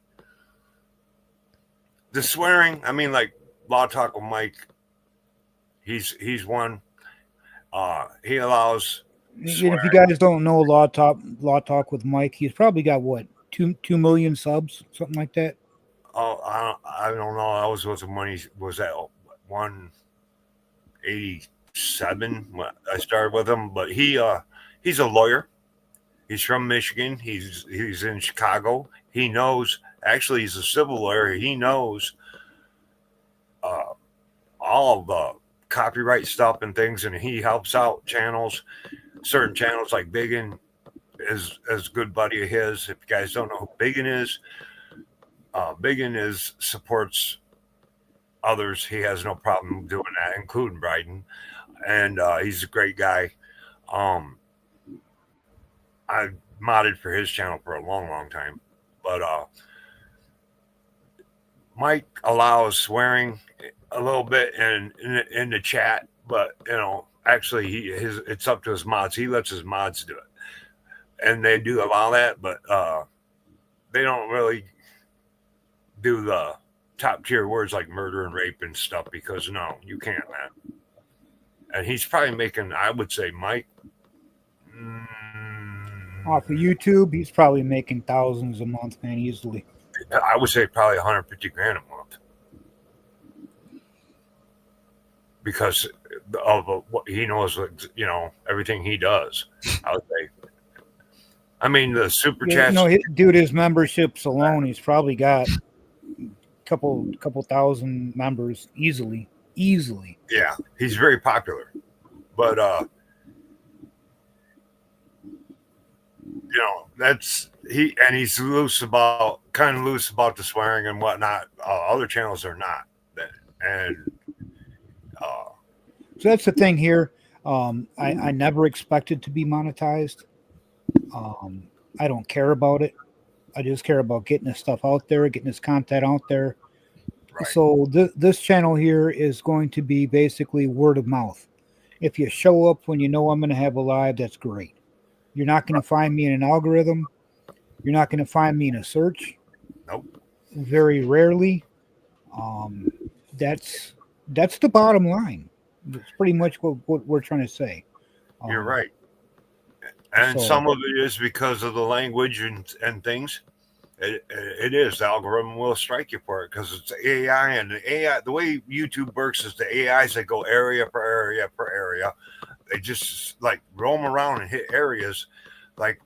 The swearing, I mean, like Law Talk with Mike, he's one. He allows. If you guys don't know Law Talk with Mike, he's probably got what 2 million subs, something like that. Oh, I don't know. I was with him when he was at 187 when I started with him. But he's a lawyer. He's from Michigan. He's in Chicago. He knows. Actually, he's a civil lawyer. He knows all of the copyright stuff and things, and he helps out certain channels like Biggin is a good buddy of his. If you guys don't know who Biggin is supports others. He has no problem doing that, including Bryden, and he's a great guy. I modded for his channel for a long time, but Mike allows swearing a little bit in the chat, but actually it's up to his mods. He lets his mods do it, and they do allow that, but they don't really do the top tier words like murder and rape and stuff because no, you can't, man. And he's probably making, I would say, Mike off of YouTube, he's probably making thousands a month, man, easily. I would say probably 150 grand a month because of what he knows, everything he does. I would say. I mean, the super chats. His memberships alone, he's probably got a couple thousand members easily. Yeah, he's very popular, but that's he's loose about the swearing and whatnot. Other channels are not, and so that's the thing here. I never expected to be monetized. I don't care about it. I just care about getting this stuff out there, getting this content out there. Right. So this channel here is going to be basically word of mouth. If you show up when you know I'm going to have a live, that's great. You're not going to find me in an algorithm. You're not going to find me in a search. Nope. Very rarely. That's the bottom line. That's pretty much what we're trying to say. You're right. And some of it is because of the language and things. It is. The algorithm will strike you for it because it's AI, and the way YouTube works is the AIs that go area per area per area. They just like roam around and hit areas. Like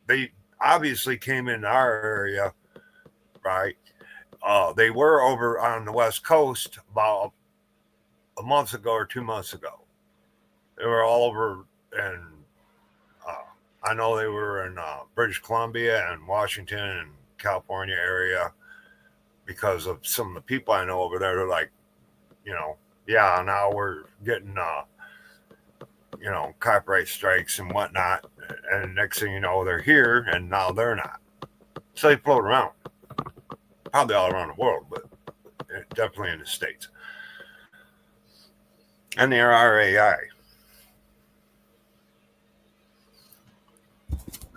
they obviously came in our area, right? They were over on the West Coast about a month ago or 2 months ago. They were all over, and I know they were in British Columbia and Washington and California area because of some of the people I know over there. They're like, yeah, now we're getting copyright strikes and whatnot, and next thing you know, they're here, and now they're not. So they float around, probably all around the world, but definitely in the States. And there are AI.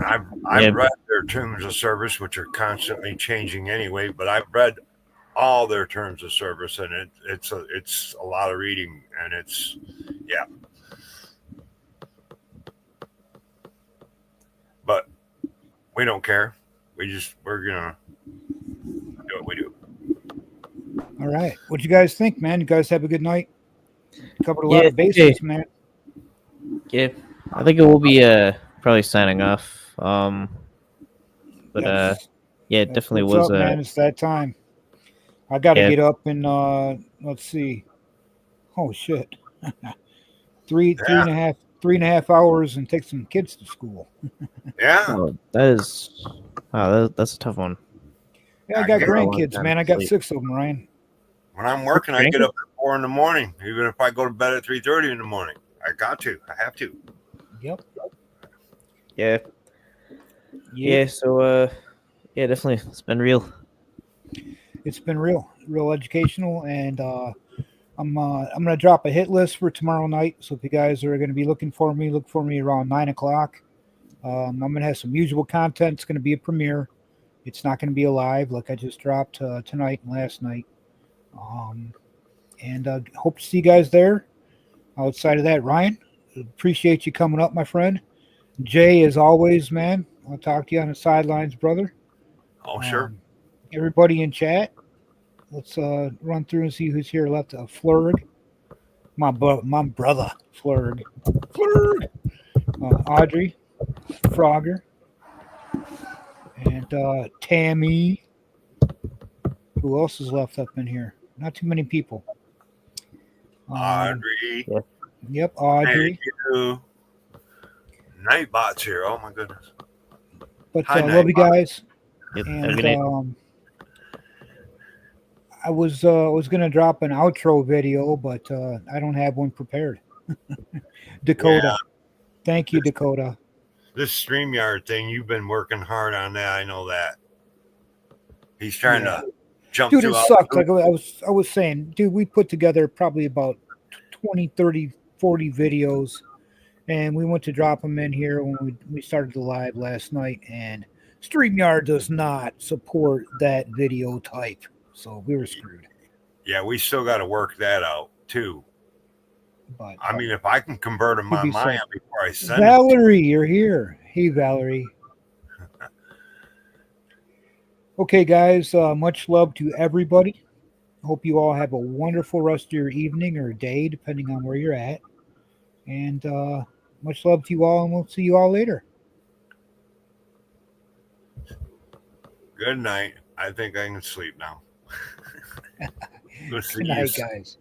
I've read their terms of service, which are constantly changing anyway, but I've read all their terms of service, and it's a lot of reading, and yeah. But we don't care. We're gonna do what we do. All right. What you guys think, man? You guys have a good night. Covered a lot of bases, man. Yeah, I think it will be probably signing off. But yeah, it definitely was. Man, it's that time. I got to get up and let's see. Oh shit. Three and a half hours and take some kids to school. Yeah. Oh, that is. Wow, that's a tough one. Yeah, I got get a long grandkids, time man. to I got sleep. 6 of them, Ryan. When I'm working, I get up at 4 in the morning. Even if I go to bed at 3:30 in the morning, I got to. I have to. Yep. Yeah. Yeah. So, yeah, definitely, it's been real. It's been real educational, and I'm gonna drop a hit list for tomorrow night. So if you guys are gonna be looking for me, look for me around 9 o'clock. I'm gonna have some usual content. It's gonna be a premiere. It's not gonna be a live like I just dropped tonight and last night. And hope to see you guys there. Outside of that, Ryan, appreciate you coming up, my friend. Jay, as always, man, I'll talk to you on the sidelines, brother. Oh, sure. Everybody in chat, let's run through and see who's here left. Flurg, my brother, Flurg. Audrey, Frogger, and Tammy. Who else is left up in here? Not too many people. Audrey. Yep, Audrey. Thank you. Nightbot's here. Oh my goodness. But Hi, love you Nightbot. guys. Yep, have a And good night. I was gonna drop an outro video, but I don't have one prepared. Dakota. Thank you, Dakota. This StreamYard thing, you've been working hard on that. I know that. He's trying to jump Dude, through it all sucked. the- Like I was saying, dude, we put together probably about 20, 30, 40 videos, and we went to drop them in here when we started the live last night, and StreamYard does not support that video type. So we were screwed. Yeah, we still got to work that out too. But I mean, if I can convert them You'd on be my safe. end before I send it, Valerie, you're here. Hey, Valerie. Okay, guys, much love to everybody. Hope you all have a wonderful rest of your evening or day, depending on where you're at. And much love to you all, and we'll see you all later. good night. I think I can sleep now. Go see Good you night, soon. guys.